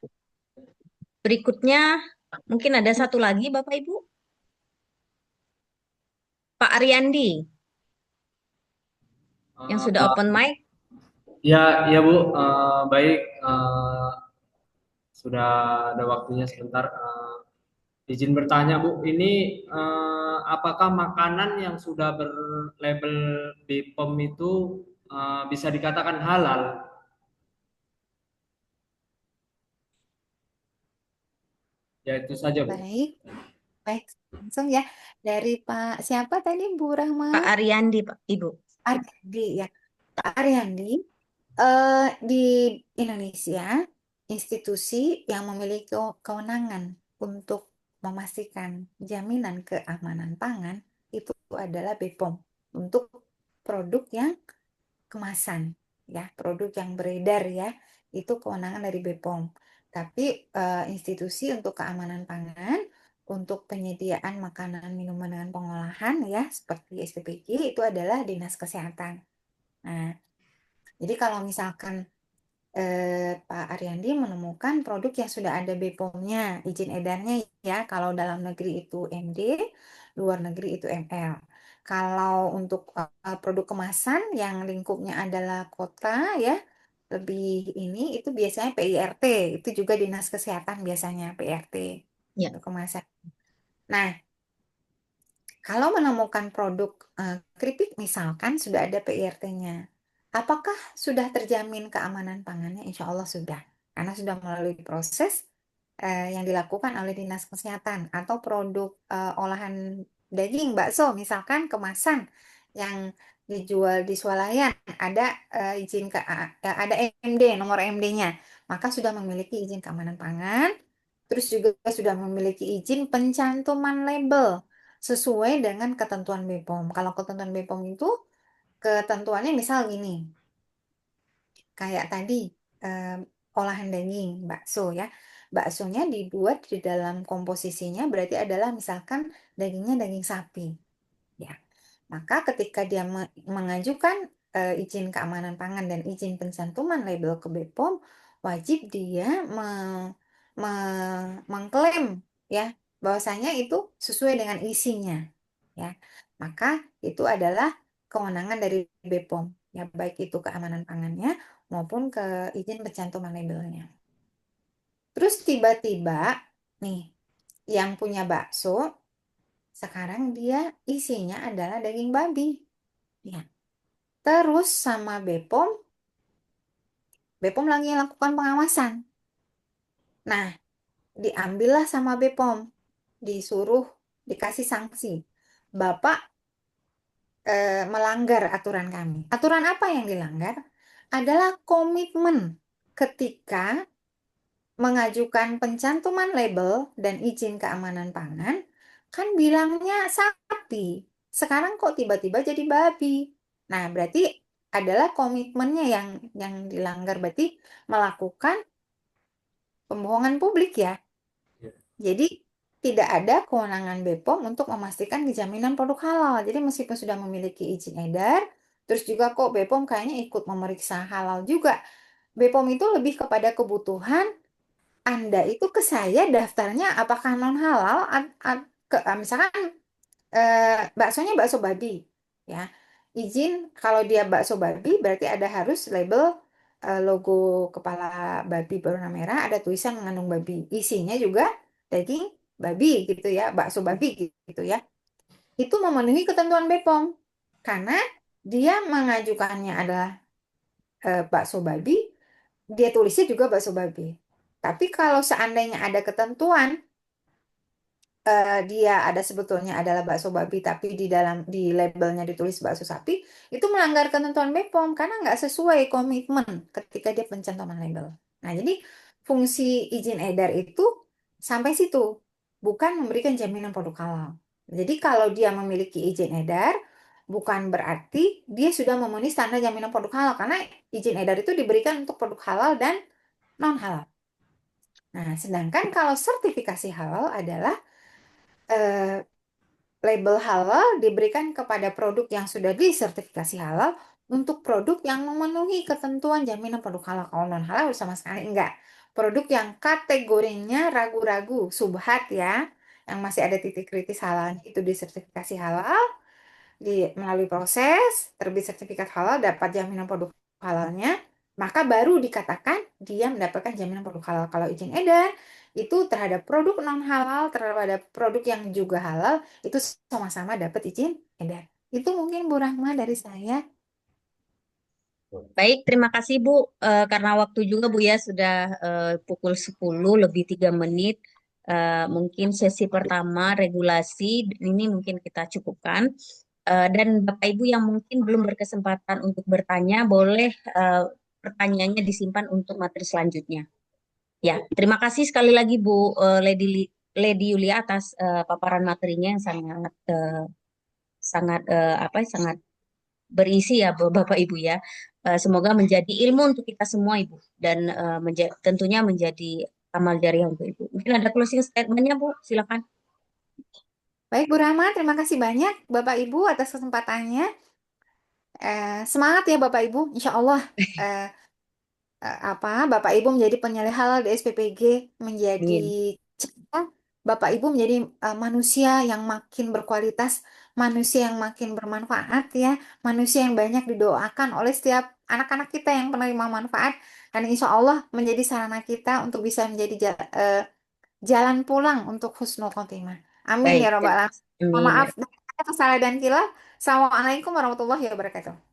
Berikutnya mungkin ada satu lagi Bapak Ibu, Pak Ariandi. yang sudah Eh, open mic. ya, ya Bu, baik. Sudah ada waktunya sebentar. Izin bertanya Bu, ini apakah makanan yang sudah berlabel BPOM itu bisa dikatakan halal? Ya itu saja Bu. Baik, baik. Langsung ya. Dari Pak siapa tadi, Bu Rahma? Pak Ariandi, Pak Ibu. Ariandi ya. Pak Ariandi, di Indonesia, institusi yang memiliki kewenangan untuk memastikan jaminan keamanan pangan itu adalah BPOM untuk produk yang kemasan, ya, produk yang beredar ya, itu kewenangan dari BPOM. Tapi institusi untuk keamanan pangan, untuk penyediaan makanan minuman dengan pengolahan ya, seperti SPPG itu adalah Dinas Kesehatan. Nah, jadi kalau misalkan Pak Ariandi menemukan produk yang sudah ada BPOM-nya, izin edarnya ya, kalau dalam negeri itu MD, luar negeri itu ML. Kalau untuk produk kemasan yang lingkupnya adalah kota ya, lebih ini itu biasanya PIRT, itu juga Dinas Kesehatan biasanya PIRT Ya. untuk kemasan. Nah, kalau menemukan produk keripik misalkan sudah ada PIRT-nya, apakah sudah terjamin keamanan pangannya? Insya Allah sudah, karena sudah melalui proses yang dilakukan oleh Dinas Kesehatan atau produk olahan daging bakso misalkan kemasan yang dijual di swalayan ada izin ke ada MD nomor MD-nya, maka sudah memiliki izin keamanan pangan, terus juga sudah memiliki izin pencantuman label sesuai dengan ketentuan BPOM. Kalau ketentuan BPOM itu ketentuannya misal gini, kayak tadi eh, olahan daging bakso ya. Baksonya dibuat di dalam komposisinya berarti adalah misalkan dagingnya daging sapi. Ya. Maka ketika dia mengajukan izin keamanan pangan dan izin pencantuman label ke BPOM, wajib dia mengklaim ya bahwasanya itu sesuai dengan isinya ya. Maka itu adalah kewenangan dari BPOM ya, baik itu keamanan pangannya maupun ke izin pencantuman labelnya. Terus tiba-tiba nih yang punya bakso sekarang dia isinya adalah daging babi. Ya. Terus sama BPOM, BPOM lagi lakukan pengawasan. Nah, diambillah sama BPOM, disuruh dikasih sanksi. Bapak melanggar aturan kami. Aturan apa yang dilanggar? Adalah komitmen ketika mengajukan pencantuman label dan izin keamanan pangan, kan bilangnya sapi. Sekarang kok tiba-tiba jadi babi? Nah, berarti adalah komitmennya yang dilanggar, berarti melakukan pembohongan publik ya. Ya. Jadi tidak ada kewenangan BPOM untuk memastikan kejaminan produk halal. Jadi meskipun sudah memiliki izin edar, terus juga kok BPOM kayaknya ikut memeriksa halal juga. BPOM itu lebih kepada kebutuhan Anda itu ke saya daftarnya apakah non halal, misalkan baksonya bakso babi, ya. Izin kalau dia bakso babi berarti ada harus label logo kepala babi berwarna merah, ada tulisan mengandung babi. Isinya juga daging babi gitu ya, bakso babi gitu ya. Itu memenuhi ketentuan BPOM karena dia mengajukannya adalah bakso babi, dia tulisnya juga bakso babi. Tapi kalau seandainya ada ketentuan dia ada sebetulnya adalah bakso babi tapi di labelnya ditulis bakso sapi, itu melanggar ketentuan BPOM karena nggak sesuai komitmen ketika dia pencantuman label. Nah, jadi fungsi izin edar itu sampai situ, bukan memberikan jaminan produk halal. Jadi kalau dia memiliki izin edar, bukan berarti dia sudah memenuhi standar jaminan produk halal karena izin edar itu diberikan untuk produk halal dan non halal. Nah, sedangkan kalau sertifikasi halal adalah eh, label halal diberikan kepada produk yang sudah disertifikasi halal untuk produk yang memenuhi ketentuan jaminan produk halal. Kalau non halal sama sekali enggak. Produk yang kategorinya ragu-ragu, subhat ya, yang masih ada titik kritis halal itu disertifikasi halal. melalui proses, terbit sertifikat halal, dapat jaminan produk halalnya, maka baru dikatakan dia mendapatkan jaminan produk halal. Kalau izin edar itu terhadap produk non halal, terhadap produk yang juga halal, itu sama-sama dapat izin edar. Itu mungkin Bu Rahma dari saya. Baik, terima kasih Bu. Karena waktu juga Bu ya sudah pukul 10 lebih 3 menit. Mungkin sesi pertama regulasi ini mungkin kita cukupkan. Dan Bapak Ibu yang mungkin belum berkesempatan untuk bertanya, boleh pertanyaannya disimpan untuk materi selanjutnya. Ya, terima kasih sekali lagi Bu Lady Yulia atas paparan materinya yang sangat sangat apa sangat berisi ya Bapak Ibu ya. Semoga menjadi ilmu untuk kita semua Ibu dan tentunya menjadi amal jariah untuk Ibu. Mungkin ada closing statementnya Bu, silakan. Baik Bu Rahma, terima kasih banyak Bapak Ibu atas kesempatannya. Semangat ya Bapak Ibu, Insya Allah Bapak Ibu menjadi penyalih halal di SPPG, menjadi Amin. Bapak Ibu menjadi manusia yang makin berkualitas, manusia yang makin bermanfaat ya, manusia yang banyak didoakan oleh setiap anak-anak kita yang penerima manfaat, dan insya Allah menjadi sarana kita untuk bisa menjadi jalan pulang untuk husnul khotimah. Amin Baik, ya robbal alamin. Mohon amin ya. maaf kesalahan dan khilaf. Assalamualaikum warahmatullahi wabarakatuh.